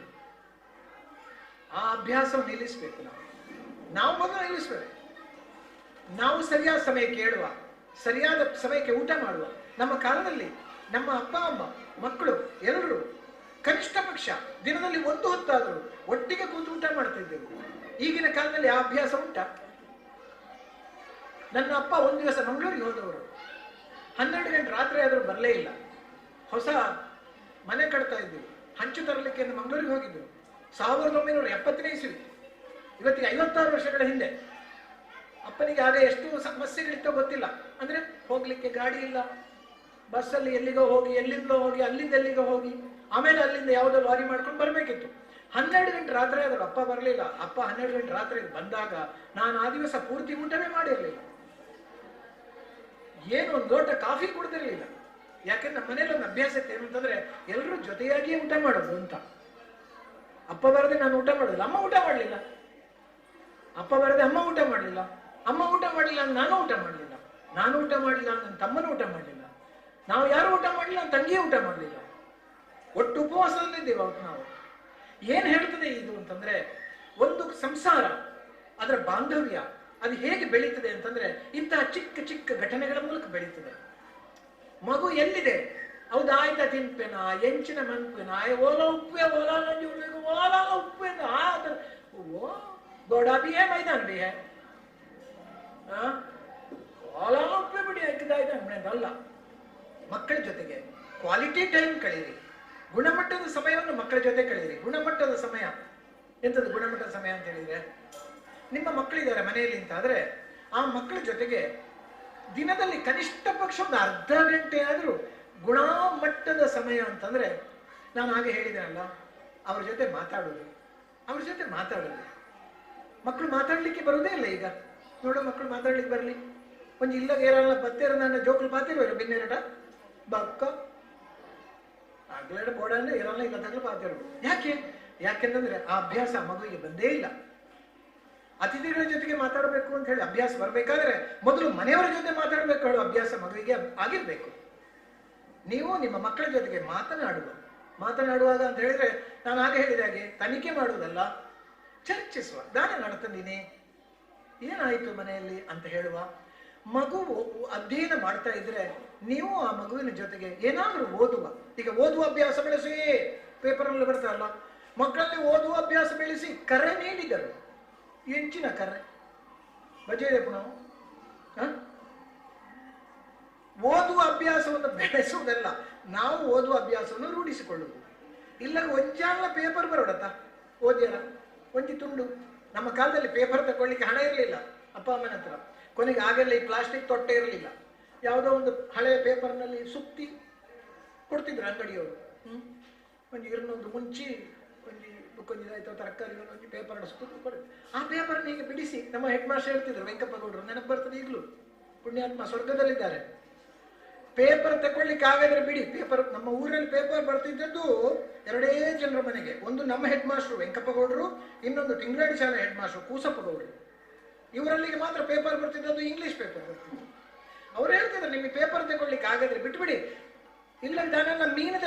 ಆ ಅಭ್ಯಾಸವನ್ನು ನಿಲ್ಲಿಸ್ಬೇಕು. ನಾವು ಮೊದಲು ನಿಲ್ಲಿಸ್ಬೇಕು. ನಾವು ಸರಿಯಾದ ಸಮಯಕ್ಕೆ ಹೇಳುವ, ಸರಿಯಾದ ಸಮಯಕ್ಕೆ ಊಟ ಮಾಡುವ. ನಮ್ಮ ಕಾಲದಲ್ಲಿ ನಮ್ಮ ಅಪ್ಪ ಅಮ್ಮ ಮಕ್ಕಳು ಎಲ್ಲರೂ ಕನಿಷ್ಠ ಪಕ್ಷ ದಿನದಲ್ಲಿ 1 ಹೊತ್ತಾದರೂ ಒಟ್ಟಿಗೆ ಕೂತು ಊಟ ಮಾಡ್ತಿದ್ದೆವು. ಈಗಿನ ಕಾಲದಲ್ಲಿ ಆ ಅಭ್ಯಾಸ ಉಂಟಾ? ನನ್ನ ಅಪ್ಪ ಒಂದು ದಿವಸ ಮಂಗಳೂರಿಗೆ ಹೋದವರು, 12 ಗಂಟೆ ರಾತ್ರಿ ಆದರೂ ಬರಲೇ ಇಲ್ಲ. ಹೊಸ ಮನೆ ಕಟ್ತಾ ಇದ್ವಿ, ಹಂಚು ತರಲಿಕ್ಕೆ ಮಂಗಳೂರಿಗೆ ಹೋಗಿದ್ದು 1970ನೇ ಇಸ್ವಿ, ಇವತ್ತಿಗೆ 56 ವರ್ಷಗಳ ಹಿಂದೆ. ಅಪ್ಪನಿಗೆ ಆಗ ಎಷ್ಟು ಸಮಸ್ಯೆಗಳಿತ್ತೋ ಗೊತ್ತಿಲ್ಲ. ಅಂದ್ರೆ ಹೋಗ್ಲಿಕ್ಕೆ ಗಾಡಿ ಇಲ್ಲ, ಬಸ್ಸಲ್ಲಿ ಎಲ್ಲಿಗೋ ಹೋಗಿ, ಎಲ್ಲಿಂದೋ ಹೋಗಿ, ಅಲ್ಲಿಂದ ಎಲ್ಲಿಗೋ ಹೋಗಿ, ಆಮೇಲೆ ಅಲ್ಲಿಂದ ಯಾವುದೋ ಲಾರಿ ಮಾಡ್ಕೊಂಡು ಬರ್ಬೇಕಿತ್ತು. 12 ಗಂಟೆ ರಾತ್ರಿ ಆದರೂ ಅಪ್ಪ ಬರಲಿಲ್ಲ. ಅಪ್ಪ 12 ಗಂಟೆ ರಾತ್ರಿ ಬಂದಾಗ ನಾನು ಆ ದಿವಸ ಪೂರ್ತಿ ಊಟವೇ ಮಾಡಿರ್ಲಿಲ್ಲ, ಏನು ಒಂದು ಲೋಟ ಕಾಫಿ ಕುಡ್ದಿರ್ಲಿಲ್ಲ. ಯಾಕೆಂದ್ರೆ ನಮ್ಮ ಮನೇಲಿ ಒಂದು ಅಭ್ಯಾಸ ಇತ್ತು, ಏನು ಅಂತಂದ್ರೆ ಎಲ್ಲರೂ ಜೊತೆಯಾಗಿಯೇ ಊಟ ಮಾಡೋದು ಅಂತ. ಅಪ್ಪ ಬರದೆ ನಾನು ಊಟ ಮಾಡೋದಿಲ್ಲ, ಅಮ್ಮ ಊಟ ಮಾಡಲಿಲ್ಲ. ಅಪ್ಪ ಬರದೆ ಅಮ್ಮ ಊಟ ಮಾಡಲಿಲ್ಲ, ಅಮ್ಮ ಊಟ ಮಾಡಲಿಲ್ಲ ಅಂದ್ರೆ ನಾನು ಊಟ ಮಾಡಲಿಲ್ಲ, ನಾನು ಊಟ ಮಾಡಲಿಲ್ಲ ನನ್ನ ತಮ್ಮನೂ ಊಟ ಮಾಡಲಿಲ್ಲ, ನಾವು ಯಾರು ಊಟ ಮಾಡಲಿಲ್ಲ, ನನ್ನ ತಂಗಿಯೇ ಊಟ ಮಾಡಲಿಲ್ಲ. ಒಟ್ಟು ಉಪವಾಸದಲ್ಲಿದ್ದೇವೆ ಅವತ್ತು ನಾವು. ಏನ್ ಹೇಳ್ತದೆ ಇದು ಅಂತಂದ್ರೆ, ಒಂದು ಸಂಸಾರ, ಅದರ ಬಾಂಧವ್ಯ ಅದು ಹೇಗೆ ಬೆಳೀತದೆ ಅಂತಂದ್ರೆ ಇಂತಹ ಚಿಕ್ಕ ಚಿಕ್ಕ ಘಟನೆಗಳ ಮೂಲಕ ಬೆಳೀತದೆ. ಮಗು ಎಲ್ಲಿದೆ, ಹೌದಾ ಆಯ್ತಾ ತಿನ್ಪೇನ, ಎಂಚಿನ ಮನ್ಪೇನ, ಓಲಾ ಉಪ್ಪೆ, ಓಲಾ ನಂಜಿ ಓಲಾ ಉಪ್ಪೆ, ಓ ಗೋಡಾ ಬಿ ಹೇ ಮೈದಾನ ಬಿ ಹೇ, ಓಲಾ ಉಪ್ಪೆ ಬಿಡಿ ಹಾಕಿದಾಯ್ತಲ್ಲ. ಮಕ್ಕಳ ಜೊತೆಗೆ ಕ್ವಾಲಿಟಿ ಟೈಮ್ ಕಳೀರಿ, ಗುಣಮಟ್ಟದ ಸಮಯವನ್ನು ಮಕ್ಕಳ ಜೊತೆ ಕಳೀರಿ. ಗುಣಮಟ್ಟದ ಸಮಯ ಎಂತದ್ದು ಗುಣಮಟ್ಟದ ಸಮಯ ಅಂತ ಹೇಳಿದ್ರೆ, ನಿಮ್ಮ ಮಕ್ಕಳಿದ್ದಾರೆ ಮನೆಯಲ್ಲಿ ಅಂತ ಆದ್ರೆ ಆ ಮಕ್ಕಳ ಜೊತೆಗೆ ದಿನದಲ್ಲಿ ಕನಿಷ್ಠ ಪಕ್ಷ ಒಂದು ಅರ್ಧ ಗಂಟೆ ಆದರೂ ಗುಣಮಟ್ಟದ ಸಮಯ ಅಂತಂದ್ರೆ, ನಾನು ಹಾಗೆ ಹೇಳಿದ್ದೇನಲ್ಲ, ಅವ್ರ ಜೊತೆ ಮಾತಾಡೋದು, ಅವ್ರ ಜೊತೆ ಮಾತಾಡೋದು. ಮಕ್ಕಳು ಮಾತಾಡ್ಲಿಕ್ಕೆ ಬರುವುದೇ ಇಲ್ಲ ಈಗ. ನೋಡೋ ಮಕ್ಕಳು ಮಾತಾಡ್ಲಿಕ್ಕೆ ಬರಲಿ, ಒಂದು ಇಲ್ಲ ಏರಲ್ಲ ಬತ್ತೇರ ನನ್ನ ಜೋಕುಲು ಪಾತಿರುವರು ಬಿನ್ನೆರಟ ಬಕ್ಕ ಆಗ್ಲೇಡ ಬೋಡ ಅಂದ್ರೆ ಇರಲ್ಲ ಇಲ್ಲ ತಗಲು ಪಾತಿರೋದು. ಯಾಕೆಂದ್ರೆ ಆ ಅಭ್ಯಾಸ ಮಗುವಿಗೆ ಬಂದೇ ಇಲ್ಲ. ಅತಿಥಿಗಳ ಜೊತೆಗೆ ಮಾತಾಡಬೇಕು ಅಂತ ಹೇಳಿ ಅಭ್ಯಾಸ ಬರಬೇಕಾದ್ರೆ ಮೊದಲು ಮನೆಯವರ ಜೊತೆ ಮಾತಾಡಬೇಕು ಹೇಳೋ ಅಭ್ಯಾಸ ಮಗುವಿಗೆ ಆಗಿರ್ಬೇಕು. ನೀವು ನಿಮ್ಮ ಮಕ್ಕಳ ಜೊತೆಗೆ ಮಾತನಾಡುವಾಗ ಅಂತ ಹೇಳಿದ್ರೆ, ನಾನು ಆಗ ಹೇಳಿದ ಹಾಗೆ ತನಿಖೆ ಮಾಡುವುದಲ್ಲ, ಚರ್ಚಿಸುವ. ದಾನ ನಡ್ತಂದಿನಿ, ಏನಾಯ್ತು ಮನೆಯಲ್ಲಿ ಅಂತ ಹೇಳುವ. ಮಗು ಅಧ್ಯಯನ ಮಾಡ್ತಾ ಇದ್ರೆ ನೀವು ಆ ಮಗುವಿನ ಜೊತೆಗೆ ಏನಾದ್ರೂ ಓದುವ. ಈಗ ಓದುವ ಅಭ್ಯಾಸ ಬೆಳೆಸಿ, ಪೇಪರ್ನಲ್ಲಿ ಬರ್ತಾರಲ್ಲ, ಮಕ್ಕಳಲ್ಲಿ ಓದುವ ಅಭ್ಯಾಸ ಬೆಳೆಸಿ ಕರೆ ನೀಡಿದರು. ಎಂಚಿನ ಕರೆ ಬಜೆದೆ ಪುನಃ ಓದುವ ಅಭ್ಯಾಸವನ್ನು ಬೆಳೆಸುವುದಲ್ಲ, ನಾವು ಓದುವ ಅಭ್ಯಾಸವನ್ನು ರೂಢಿಸಿಕೊಳ್ಳುವುದು. ಇಲ್ಲ ಒಂಜಾಲ ಪೇಪರ್ ಬರೋಡತ್ತ ಓದ್ಯಾರ ಒಂಜಿ ತುಂಡು. ನಮ್ಮ ಕಾಲದಲ್ಲಿ ಪೇಪರ್ ತಗೊಳ್ಳಿಕ್ಕೆ ಹಣ ಇರಲಿಲ್ಲ ಅಪ್ಪ ಅಮ್ಮನ ಹತ್ರ. ಕೊನೆಗೆ ಆಗೆಲ್ಲ ಈ ಪ್ಲಾಸ್ಟಿಕ್ ತೊಟ್ಟೆ ಇರಲಿಲ್ಲ, ಯಾವುದೋ ಒಂದು ಹಳೆಯ ಪೇಪರ್ನಲ್ಲಿ ಸುತ್ತಿ ಕೊಡ್ತಿದ್ರು ಅಂಗಡಿಯವರು. ಒಂದು ಇರನ್ನೊಂದು ಮುಂಚಿ ಕೊಂಜಿದಾಯ್ತು ತರಕಾರಿ ಒಂದು ಪೇಪರ್ ಸುತ್ತ ಕೊಡುತ್ತೆ. ಆ ಪೇಪರ್ನ ಹೀಗೆ ಬಿಡಿಸಿ ನಮ್ಮ ಹೆಡ್ ಮಾಸ್ಟರ್ ಹೇಳ್ತಿದ್ರು, ವೆಂಕಪ್ಪ ಗೌಡರು, ನೆನಪು ಬರ್ತದೆ ಈಗಲೂ, ಪುಣ್ಯಾತ್ಮ ಸ್ವರ್ಗದಲ್ಲಿದ್ದಾರೆ. ಪೇಪರ್ ತಗೊಳ್ಳಿಕ್ಕೆ ಆಗಾದ್ರೆ ಬಿಡಿ, ಪೇಪರ್ ನಮ್ಮ ಊರಲ್ಲಿ ಪೇಪರ್ ಬರ್ತಿದ್ದದ್ದು 2 ಜನರ ಮನೆಗೆ. ಒಂದು ನಮ್ಮ ಹೆಡ್ ಮಾಸ್ಟರ್ ವೆಂಕಪ್ಪ ಗೌಡರು, ಇನ್ನೊಂದು ತಿಂಗಳಾಡಿ ಶಾಲೆ ಹೆಡ್ ಮಾಸ್ಟರ್ ಕೂಸಪ್ಪ ಗೌಡರು. ಇವರಲ್ಲಿಗೆ ಮಾತ್ರ ಪೇಪರ್ ಬರ್ತಿದ್ದದ್ದು ಇಂಗ್ಲಿಷ್ ಪೇಪರ್ ಬರ್ತಿದ್ದು. ಅವ್ರು ಹೇಳ್ತಿದ್ರು, ನಿಮಗೆ ಪೇಪರ್ ತಗೊಳ್ಳಿಕ್ಕೆ ಆಗಾದ್ರೆ ಬಿಟ್ಬಿಡಿ, ಇಲ್ಲ ನಾನೆಲ್ಲ ಮೀನದ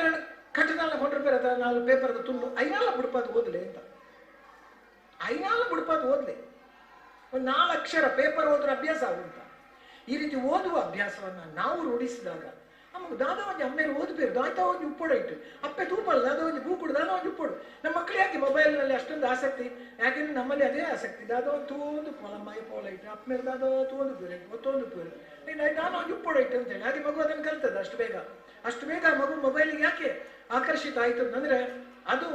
ಕಟ್ಟದಲ್ಲ ಕೊಂಡ್ರೆ ನಾನು ಪೇಪರ್ದ ತುಂಡು ಐನಾಲ ಬುಡ್ಪಾದು ಓದ್ಲಿ ಅಂತ. ಐನಾಲ ಬುಡ್ಪಾದು ಓದ್ಲಿ, ಒಂದು 4 ಅಕ್ಷರ ಪೇಪರ್ ಓದ್ರ ಅಭ್ಯಾಸ ಆಗುಂಟ. ಈ ರೀತಿ ಓದುವ ಅಭ್ಯಾಸವನ್ನ ನಾವು ರೂಢಿಸಿದಾಗ ನಮಗೆ ದಾದ ಒಂಜಿ ಅಮ್ಮೇರು ಓದ್ಬೇರು, ದಾಯ್ತಾ ಒಂಜಿ ಉಪ್ಪೊಡ ಇಟ್ಟು ಅಪ್ಪೆ ತೂಪಲ್ಲ ದಾದ ಒಂಜಿ ಬೂಕುಡು ದಾದ ಒಂಜಿ ಉಪ್ಪೊಡು. ನಮ್ಮ ಮಕ್ಕಳು ಯಾಕೆ ಮೊಬೈಲ್ನಲ್ಲಿ ಅಷ್ಟೊಂದು ಆಸಕ್ತಿ? ಯಾಕೆಂದ್ರೆ ನಮ್ಮಲ್ಲಿ ಅದೇ ಆಸಕ್ತಿ. ದಾದ ಒಂದು ತೂಂದು ಪೊಲಮ್ಮ ಪೋಲ ಇಟ್ಟು ಅಪ್ಪಮೇರು ದಾದ ತೂಂದು ಪೂರೆ ಒತ್ತೊಂದು ಪೂರೆ ನಾನು ಒಂಜಿ ಉಪ್ಪೊಡ ಇಟ್ಟು ಅಂತೇಳಿ ಹಾಗೆ ಮಗು ಅದನ್ನು ಕಲ್ತದೆ ಅಷ್ಟು ಬೇಗ ಮಗು ಮೊಬೈಲಿಗೆ ಯಾಕೆ ಆಕರ್ಷಿತ ಆಯಿತು ಅಂತಂದ್ರೆ, ಅದು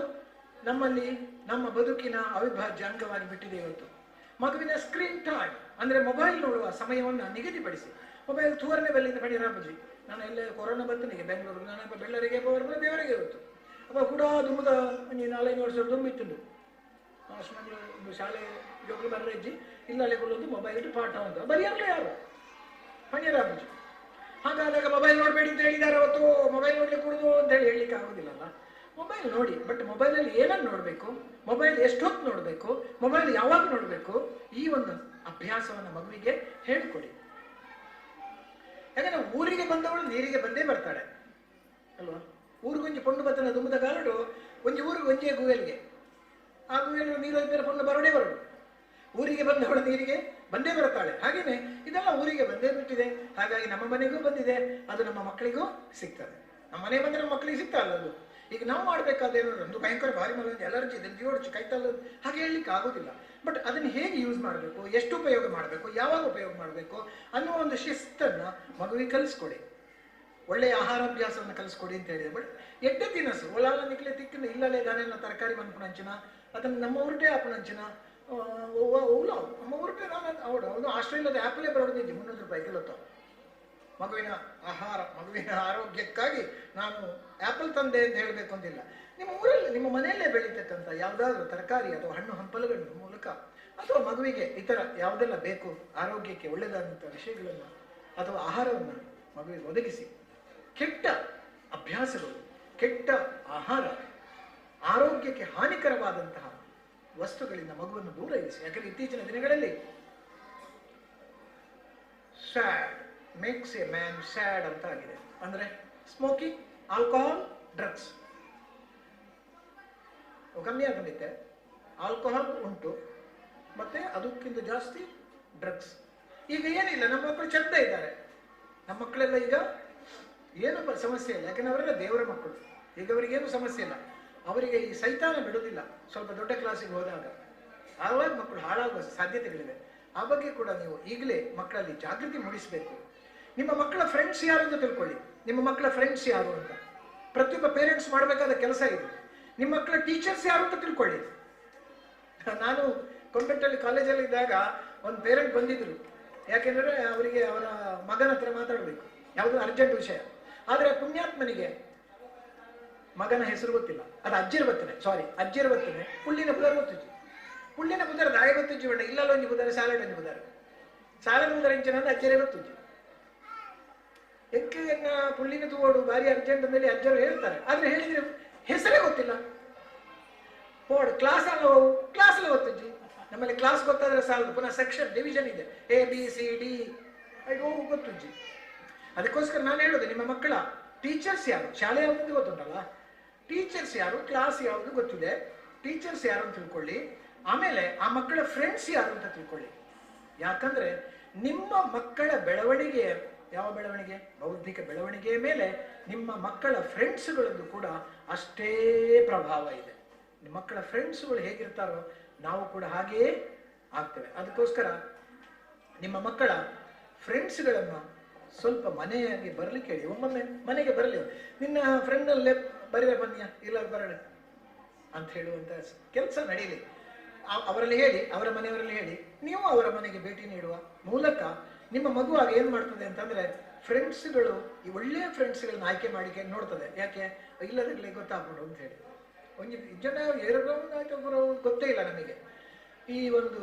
ನಮ್ಮಲ್ಲಿ ನಮ್ಮ ಬದುಕಿನ ಅವಿಭಾಜ್ಯ ಅಂಗವಾಗಿ ಬಿಟ್ಟಿದೆ ಇವತ್ತು. ಮಗುವಿನ ಸ್ಕ್ರೀನ್ ಟೈಮ್ ಅಂದ್ರೆ ಮೊಬೈಲ್ ನೋಡುವ ಸಮಯವನ್ನು ನಿಗದಿಪಡಿಸಿ. ಮೊಬೈಲ್ ತೂರನೇ ಬೆಲ್ಲಿಂದ ಪಡಿ ರಾಮಜಿ, ನಾನು ಎಲ್ಲೇ ಕೊರೋನಾ ಬರ್ತನಿಗೆ ಬೆಂಗಳೂರು, ನಾನಪ್ಪ ಬೆಳ್ಳರಿಗೆ ಬರುವ ದೇವರಿಗೆ ಇವತ್ತು ಅಪ್ಪ ಕೂಡ ದುಮ್ಮದ 4-5 ವರ್ಷ ದುಂಬಿತ್ತುಂಡು ಒಂದು ಶಾಲೆ ಜೋಗ್ಲು ಬರ್ರಜ್ಜಿ ಇಲ್ಲೇ ಕೊಲ್ಲೊಂದು ಮೊಬೈಲ್ ಪಾಠ ಅಂತ ಬರಿಯರ್ಲ ಯಾರು ಪಣ್ಯರಾಮಜಿ. ಹಾಗಾದಾಗ ಮೊಬೈಲ್ ನೋಡಬೇಡಿ ಅಂತ ಹೇಳಿದ್ದಾರೆ ಅವತ್ತು, ಮೊಬೈಲ್ ನೋಡ್ಲಿಕ್ಕೆ ಕೊಡುದು ಅಂತ ಹೇಳಲಿಕ್ಕೆ ಆಗೋದಿಲ್ಲಲ್ಲ. ಮೊಬೈಲ್ ನೋಡಿ, ಬಟ್ ಮೊಬೈಲಲ್ಲಿ ಏನನ್ನು ನೋಡಬೇಕು, ಮೊಬೈಲ್ ಎಷ್ಟೊತ್ತು ನೋಡಬೇಕು, ಮೊಬೈಲ್ ಯಾವಾಗ ನೋಡಬೇಕು, ಈ ಒಂದು ಅಭ್ಯಾಸವನ್ನು ಮಗುವಿಗೆ ಹೇಳಿಕೊಡಿ. ಯಾಕಂದ್ರೆ ಊರಿಗೆ ಬಂದವಳು ನೀರಿಗೆ ಬಂದೇ ಬರ್ತಾಳೆ ಅಲ್ವಾ. ಊರಿಗೊಂಜಿ ಪೊಣ್ಣು ಬತ್ತನ ದುಮ್ಮದ ಕಾಲಡು ಒಂಜಿ ಊರಿಗೆ ಒಂಜೇ ಗುವೆಲ್ಗೆ, ಆ ಗುವೆಲ್ ನೀರು ಮೇಲೆ ಪೊಣ್ಣು ಬರೋಡೇ ಬರೋಡು. ಊರಿಗೆ ಬಂದವಳು ನೀರಿಗೆ ಬಂದೇ ಬರ್ತಾಳೆ. ಹಾಗೇನೆ ಇದೆಲ್ಲ ಊರಿಗೆ ಬಂದೇ ಬಿಟ್ಟಿದೆ. ಹಾಗಾಗಿ ನಮ್ಮ ಮನೆಗೂ ಬಂದಿದೆ, ಅದು ನಮ್ಮ ಮಕ್ಕಳಿಗೂ ಸಿಗ್ತದೆ. ನಮ್ಮ ಮನೆ ಬಂದ್ರೆ ನಮ್ಮ ಮಕ್ಕಳಿಗೆ ಸಿಗ್ತಲ್ಲ ಅದು. ಈಗ ನಾವು ಮಾಡಬೇಕಾದೇನು, ಒಂದು ಭಯಂಕರ ಭಾರಿ ಮಗ ಎಲರ್ಜಿ ದಂಡಿಯೋಡ್ಚು ಕೈತಲ್ಲ ಹಾಗೆ ಹೇಳಲಿಕ್ಕೆ ಆಗೋದಿಲ್ಲ. ಬಟ್ ಅದನ್ನು ಹೇಗೆ ಯೂಸ್ ಮಾಡಬೇಕು, ಎಷ್ಟು ಉಪಯೋಗ ಮಾಡಬೇಕು, ಯಾವಾಗ ಉಪಯೋಗ ಮಾಡಬೇಕು ಅನ್ನುವ ಒಂದು ಶಿಸ್ತನ್ನು ಮಗುವಿಗೆ ಕಲಿಸ್ಕೊಡಿ. ಒಳ್ಳೆಯ ಆಹಾರಾಭ್ಯಾಸವನ್ನು ಕಲಿಸ್ಕೊಡಿ ಅಂತ ಹೇಳಿದೆ. ಬಟ್ ಎಡ್ಡೆ ತಿನಸು ಒಳಾಲ ನಿಕ್ಲೆ ತಿಕ್ಕಿನ ಇಲ್ಲಲೇ ದಾನೆಲ್ಲ ತರಕಾರಿ ಮನ್ಪುಣಂಚಿನ ಅದನ್ನು ನಮ್ಮ ಊರುಟೇ ಆಪುಣಂಚಿನ ಓಲ ನಮ್ಮ ಊರುಟೇ ನಾನು ಅವನು ಆಸ್ಟ್ರೇಲಿಯಾದ ಆ್ಯಪಲೇ ಬರೋದಿದ್ದೆ 300 ರೂಪಾಯಿ ಕಿಲೋ. ಮಗುವಿನ ಆಹಾರ, ಮಗುವಿನ ಆರೋಗ್ಯಕ್ಕಾಗಿ ನಾನು ಆ್ಯಪಲ್ ತಂದೆ ಅಂತ ಹೇಳಬೇಕು ಅಂತಿಲ್ಲ. ನಿಮ್ಮ ಊರಲ್ಲಿ ನಿಮ್ಮ ಮನೆಯಲ್ಲೇ ಬೆಳೀತಕ್ಕಂಥ ಯಾವುದಾದ್ರೂ ತರಕಾರಿ ಅಥವಾ ಹಣ್ಣು ಹಂಪಲುಗಳ ಮೂಲಕ ಅಥವಾ ಮಗುವಿಗೆ ಇತರ ಯಾವುದೆಲ್ಲ ಬೇಕು ಆರೋಗ್ಯಕ್ಕೆ ಒಳ್ಳೆಯದಾದಂಥ ವಿಷಯಗಳನ್ನು ಅಥವಾ ಆಹಾರವನ್ನು ಮಗುವಿಗೆ ಒದಗಿಸಿ, ಕೆಟ್ಟ ಅಭ್ಯಾಸಗಳು, ಕೆಟ್ಟ ಆಹಾರ, ಆರೋಗ್ಯಕ್ಕೆ ಹಾನಿಕರವಾದಂತಹ ವಸ್ತುಗಳಿಂದ ಮಗುವನ್ನು ದೂರ ಇರಿಸಿ. ಯಾಕಂದರೆ ಇತ್ತೀಚಿನ ದಿನಗಳಲ್ಲಿ sad makes a man sad ಅಂತ ಆಗಿದೆ. ಅಂದರೆ ಸ್ಮೋಕಿಂಗ್, ಆಲ್ಕೋಹಾಲ್, ಡ್ರಗ್ಸ್ ಕಮ್ಮಿ ಆಗಲಿಕ್ಕೆ ಆಲ್ಕೋಹಾಲ್ ಉಂಟು, ಮತ್ತೆ ಅದಕ್ಕಿಂತ ಜಾಸ್ತಿ ಡ್ರಗ್ಸ್. ಈಗ ಏನಿಲ್ಲ, ನಮ್ಮ ಮಕ್ಕಳು ಚಂದ ಇದ್ದಾರೆ, ನಮ್ಮ ಮಕ್ಕಳೆಲ್ಲ ಈಗ ಏನು ಸಮಸ್ಯೆ ಇಲ್ಲ. ಯಾಕಂದ್ರೆ ಅವರೆಲ್ಲ ದೇವರ ಮಕ್ಕಳು, ಈಗ ಅವರಿಗೇನು ಸಮಸ್ಯೆ ಇಲ್ಲ. ಅವರಿಗೆ ಈ ಸೈತಾನ ಬಿಡುವುದಿಲ್ಲ. ಸ್ವಲ್ಪ ದೊಡ್ಡ ಕ್ಲಾಸಿಗೆ ಹೋದಾಗ ಆವಾಗ ಮಕ್ಕಳು ಹಾಳಾಗುವ ಸಾಧ್ಯತೆಗಳಿವೆ. ಆ ಬಗ್ಗೆ ಕೂಡ ನೀವು ಈಗಲೇ ಮಕ್ಕಳಲ್ಲಿ ಜಾಗೃತಿ ಮೂಡಿಸಬೇಕು. ನಿಮ್ಮ ಮಕ್ಕಳ ಫ್ರೆಂಡ್ಸ್ ಯಾರು ಅಂತ ತಿಳ್ಕೊಳ್ಳಿ. ನಿಮ್ಮ ಮಕ್ಕಳ ಫ್ರೆಂಡ್ಸ್ ಯಾರು ಅಂತ ಪ್ರತಿಯೊಬ್ಬ ಪೇರೆಂಟ್ಸ್ ಮಾಡಬೇಕಾದ ಕೆಲಸ ಇದು. ನಿಮ್ಮ ಮಕ್ಕಳ ಟೀಚರ್ಸ್ ಯಾರು ಅಂತ ತಿಳ್ಕೊಳ್ಳಿ. ನಾನು ಕೊಂಬೆಟ್ಟಲ್ಲಿ ಕಾಲೇಜಲ್ಲಿ ಇದ್ದಾಗ ಒಂದು ಪೇರೆಂಟ್ ಬಂದಿದ್ರು. ಯಾಕೆಂದರೆ ಅವರಿಗೆ ಅವರ ಮಗನ ಹತ್ರ ಮಾತಾಡಬೇಕು, ಯಾವುದೋ ಅರ್ಜೆಂಟ್ ವಿಷಯ. ಆದರೆ ಪುಣ್ಯಾತ್ಮನಿಗೆ ಮಗನ ಹೆಸರು ಗೊತ್ತಿಲ್ಲ, ಅದು ಅಜ್ಜಿರ ಬರ್ತೇನೆ ಪುಳ್ಳಿನ ಬುಧರ್ ಗೊತ್ತಿಜ್ಜಿ, ಪುಳ್ಳಿನ ಬುಧರ್ ದಾಯ ಗೊತ್ತಿಜ್ಜಿ ಬೇಡ, ಇಲ್ಲಲ್ಲ ಒಂಜಿ ಬುಧರ್ ಸ್ಯಾಲಡ್ ಒಂಜಿ ಬುಧರ್ ಸ್ಯಾಲಡ್ ಬುಧರ್ ಇಂಚಿನ ಅಜ್ಜರೇ ಗೊತ್ತಿಜ್ಜಿ. ಎಕ್ಕೆ ಪುಳ್ಳಿನ ತಗೋಡು ಭಾರಿ ಅರ್ಜೆಂಟ್ ಮೇಲೆ ಅಜ್ಜರು ಹೇಳ್ತಾರೆ, ಆದ್ರೆ ಹೇಳಿದ್ರೆ ಹೆಸರೇ ಗೊತ್ತಿಲ್ಲ. ಹೋಡ್ ಕ್ಲಾಸಲ್ಲಿ ಗೊತ್ತಿಜ್ಜಿ. ನಮ್ಮಲ್ಲಿ ಕ್ಲಾಸ್ ಗೊತ್ತಾದ್ರೆ ಸಾಲದು, ಪುನಃ ಸೆಕ್ಷನ್ ಡಿವಿಷನ್ ಇದೆ, ABCD ಗೊತ್ತುಜ್ಜಿ. ಅದಕ್ಕೋಸ್ಕರ ನಾನು ಹೇಳೋದು, ನಿಮ್ಮ ಮಕ್ಕಳ ಟೀಚರ್ಸ್ ಯಾರು, ಶಾಲೆ ಯಾವುದು ಗೊತ್ತುಂಟಲ್ಲ, ಟೀಚರ್ಸ್ ಯಾರು, ಕ್ಲಾಸ್ ಯಾವುದು ಗೊತ್ತಿದೆ, ಟೀಚರ್ಸ್ ಯಾರು ಅಂತ ತಿಳ್ಕೊಳ್ಳಿ. ಆಮೇಲೆ ಆ ಮಕ್ಕಳ ಫ್ರೆಂಡ್ಸ್ ಯಾರು ಅಂತ ತಿಳ್ಕೊಳ್ಳಿ. ಯಾಕಂದ್ರೆ ನಿಮ್ಮ ಮಕ್ಕಳ ಬೆಳವಣಿಗೆ, ಯಾವ ಬೆಳವಣಿಗೆ, ಬೌದ್ಧಿಕ ಬೆಳವಣಿಗೆಯ ಮೇಲೆ ನಿಮ್ಮ ಮಕ್ಕಳ ಫ್ರೆಂಡ್ಸ್ಗಳದ್ದು ಕೂಡ ಅಷ್ಟೇ ಪ್ರಭಾವ ಇದೆ. ನಿಮ್ಮ ಮಕ್ಕಳ ಫ್ರೆಂಡ್ಸ್ಗಳು ಹೇಗಿರ್ತಾರೋ ನಾವು ಕೂಡ ಹಾಗೆಯೇ ಆಗ್ತೇವೆ. ಅದಕ್ಕೋಸ್ಕರ ನಿಮ್ಮ ಮಕ್ಕಳ ಫ್ರೆಂಡ್ಸ್ಗಳನ್ನು ಸ್ವಲ್ಪ ಮನೆಯಾಗಿ ಬರ್ಲಿಕ್ಕೆ ಹೇಳಿ. ಒಮ್ಮೊಮ್ಮೆ ಮನೆಗೆ ಬರಲಿ, ನಿನ್ನ ಫ್ರೆಂಡಲ್ಲೇ ಬರೀರೆ ಬನ್ನಿಯ, ಇಲ್ಲ ಬರಲಿ ಅಂತ ಹೇಳುವಂಥ ಕೆಲಸ ನಡೀಲಿ. ಅವರಲ್ಲಿ ಹೇಳಿ, ಅವರ ಮನೆಯವರಲ್ಲಿ ಹೇಳಿ, ನೀವು ಅವರ ಮನೆಗೆ ಭೇಟಿ ನೀಡುವ ಮೂಲಕ ನಿಮ್ಮ ಮಗುವಾಗ ಏನು ಮಾಡ್ತದೆ ಅಂತಂದರೆ, ಫ್ರೆಂಡ್ಸ್ಗಳು, ಈ ಒಳ್ಳೆಯ ಫ್ರೆಂಡ್ಸ್ಗಳನ್ನ ಆಯ್ಕೆ ಮಾಡಿ ನೋಡ್ತದೆ. ಯಾಕೆ ಇಲ್ಲದಿರಲಿ ಗೊತ್ತಾಗ್ಬಿಡು ಅಂತ ಹೇಳಿ. ಒಂದು ಜನ ಎರಡು ಗೊತ್ತೇ ಇಲ್ಲ ನಮಗೆ. ಈ ಒಂದು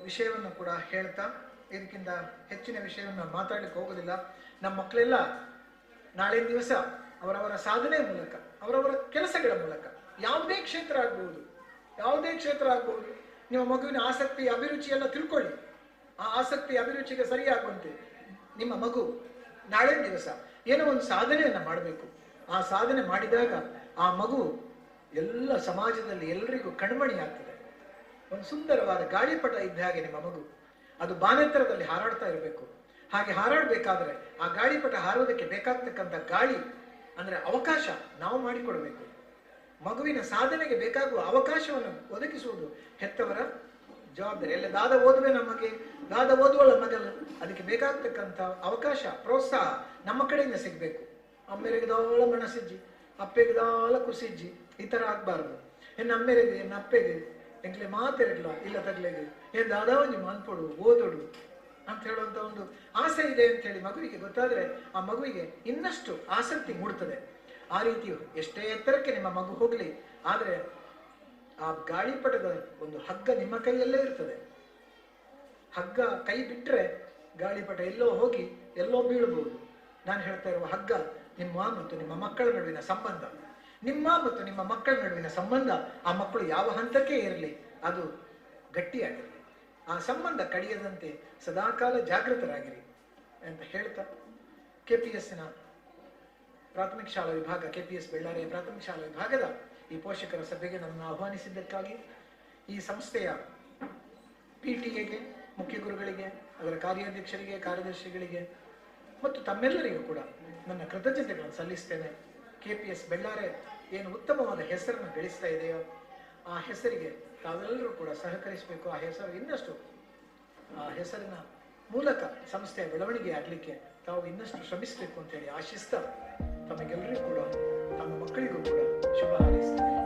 ವಿಷಯವನ್ನು ಕೂಡ ಹೇಳ್ತಾ, ಇದಕ್ಕಿಂತ ಹೆಚ್ಚಿನ ವಿಷಯವನ್ನು ಮಾತಾಡಲಿಕ್ಕೆ ಹೋಗೋದಿಲ್ಲ. ನಮ್ಮ ಮಕ್ಕಳೆಲ್ಲ ನಾಳೆ ದಿವಸ ಅವರವರ ಸಾಧನೆ ಮೂಲಕ, ಅವರವರ ಕೆಲಸಗಳ ಮೂಲಕ, ಯಾವುದೇ ಕ್ಷೇತ್ರ ಆಗ್ಬೋದು, ನಿಮ್ಮ ಮಗುವಿನ ಆಸಕ್ತಿ ಅಭಿರುಚಿ ಎಲ್ಲ ತಿಳ್ಕೊಳ್ಳಿ. ಆ ಆಸಕ್ತಿ ಅಭಿರುಚಿಗೆ ಸರಿಯಾಗುವಂತೆ ನಿಮ್ಮ ಮಗು ನಾಳೆ ದಿವಸ ಏನೋ ಒಂದು ಸಾಧನೆಯನ್ನು ಮಾಡಬೇಕು. ಆ ಸಾಧನೆ ಮಾಡಿದಾಗ ಆ ಮಗು ಎಲ್ಲ ಸಮಾಜದಲ್ಲಿ ಎಲ್ಲರಿಗೂ ಕಣ್ಮಣಿ ಆಗ್ತದೆ. ಒಂದು ಸುಂದರವಾದ ಗಾಳಿಪಟ ಇದ್ದ ಹಾಗೆ ನಿಮ್ಮ ಮಗು, ಅದು ಬಾನೆತ್ತರದಲ್ಲಿ ಹಾರಾಡ್ತಾ ಇರಬೇಕು. ಹಾಗೆ ಹಾರಾಡಬೇಕಾದ್ರೆ ಆ ಗಾಳಿಪಟ ಹಾರೋದಕ್ಕೆ ಬೇಕಾಗ್ತಕ್ಕಂಥ ಗಾಳಿ ಅಂದ್ರೆ ಅವಕಾಶ ನಾವು ಮಾಡಿಕೊಡಬೇಕು. ಮಗುವಿನ ಸಾಧನೆಗೆ ಬೇಕಾಗುವ ಅವಕಾಶವನ್ನು ಒದಗಿಸುವುದು ಹೆತ್ತವರ ಜವಾಬ್ದಾರಿ. ಎಲ್ಲ ದಾದ ಓದುವೆ ನಮಗೆ, ದಾದ ಓದುವಲ್ಲ ಮಗಲು, ಅದಕ್ಕೆ ಬೇಕಾಗ್ತಕ್ಕಂಥ ಅವಕಾಶ, ಪ್ರೋತ್ಸಾಹ ನಮ್ಮ ಕಡೆಯಿಂದ ಸಿಗಬೇಕು. ಅಮ್ಮೆರೆಗದಾಳ ಮನಸ್ಸಿಜ್ಜಿ, ಅಪ್ಪೆಗದಾಳ ಕುಸಿಜ್ಜಿ, ಈ ಥರ ಆಗಬಾರ್ದು. ಎನ್ನ ಅಮ್ಮೆರೆಗೆ, ಎನ್ನ ಅಪ್ಪೆಗೆ ಎಂಕ್ಲೆ ಮಾತೆರಗ್ಲ ಇಲ್ಲ ತಗ್ಲೆಗೆ, ಏನ್ ದಾದಾವಜಿ ಮಾನ್ಪೊಡು ಓದೋಡು ಅಂತ ಹೇಳುವಂಥ ಒಂದು ಆಸೆ ಇದೆ ಅಂತ ಹೇಳಿ ಮಗುವಿಗೆ ಗೊತ್ತಾದರೆ ಆ ಮಗುವಿಗೆ ಇನ್ನಷ್ಟು ಆಸಕ್ತಿ ಮೂಡ್ತದೆ. ಆ ರೀತಿ ಎಷ್ಟೇ ಎತ್ತರಕ್ಕೆ ನಿಮ್ಮ ಮಗು ಹೋಗಲಿ, ಆದರೆ ಆ ಗಾಳಿಪಟದ ಒಂದು ಹಗ್ಗ ನಿಮ್ಮ ಕೈಯಲ್ಲೇ ಇರ್ತದೆ. ಹಗ್ಗ ಕೈ ಬಿಟ್ಟರೆ ಗಾಳಿಪಟ ಎಲ್ಲೋ ಹೋಗಿ ಎಲ್ಲೋ ಬೀಳಬಹುದು. ನಾನು ಹೇಳ್ತಾ ಇರುವ ಹಗ್ಗ ನಿಮ್ಮ ಮತ್ತು ನಿಮ್ಮ ಮಕ್ಕಳ ನಡುವಿನ ಸಂಬಂಧ, ನಿಮ್ಮ ಮತ್ತು ನಿಮ್ಮ ಮಕ್ಕಳ ನಡುವಿನ ಸಂಬಂಧ. ಆ ಮಕ್ಕಳು ಯಾವ ಹಂತಕ್ಕೆ ಇರಲಿ ಅದು ಗಟ್ಟಿಯಾಗಿರಲಿ, ಆ ಸಂಬಂಧ ಕಡಿಯದಂತೆ ಸದಾಕಾಲ ಜಾಗೃತರಾಗಿರಿ ಅಂತ ಹೇಳ್ತಾ, KPSನ ಪ್ರಾಥಮಿಕ ಶಾಲಾ ವಿಭಾಗ, KPS ಬೆಳ್ಳಾರಿಯ ಪ್ರಾಥಮಿಕ ಶಾಲಾ ವಿಭಾಗದ ಈ ಪೋಷಕರ ಸಭೆಗೆ ನನ್ನನ್ನು ಆಹ್ವಾನಿಸಿದ್ದಕ್ಕಾಗಿ ಈ ಸಂಸ್ಥೆಯ PTA-ಗೆ, ಮುಖ್ಯ ಗುರುಗಳಿಗೆ, ಅದರ ಕಾರ್ಯಾಧ್ಯಕ್ಷರಿಗೆ, ಕಾರ್ಯದರ್ಶಿಗಳಿಗೆ ಮತ್ತು ತಮ್ಮೆಲ್ಲರಿಗೂ ಕೂಡ ನನ್ನ ಕೃತಜ್ಞತೆಗಳನ್ನು ಸಲ್ಲಿಸ್ತೇನೆ. KPS ಬೆಳ್ಳಾರೆ ಏನು ಉತ್ತಮವಾದ ಹೆಸರನ್ನು ಗಳಿಸ್ತಾ ಇದೆಯೋ ಆ ಹೆಸರಿಗೆ ತಾವೆಲ್ಲರೂ ಕೂಡ ಸಹಕರಿಸಬೇಕು. ಆ ಹೆಸರು ಇನ್ನಷ್ಟು, ಆ ಹೆಸರಿನ ಮೂಲಕ ಸಂಸ್ಥೆಯ ಬೆಳವಣಿಗೆ ಆಗಲಿಕ್ಕೆ ತಾವು ಇನ್ನಷ್ಟು ಶ್ರಮಿಸಬೇಕು ಅಂತೇಳಿ ಆಶಿಸ್ತಾ ತಮಗೆಲ್ಲರಿಗೂ ಕೂಡ ತಮ್ಮ ಮಕ್ಕಳಿಗೂ ಕೂಡ ಶುಭ ಹಾರೈಸ್ತೇನೆ.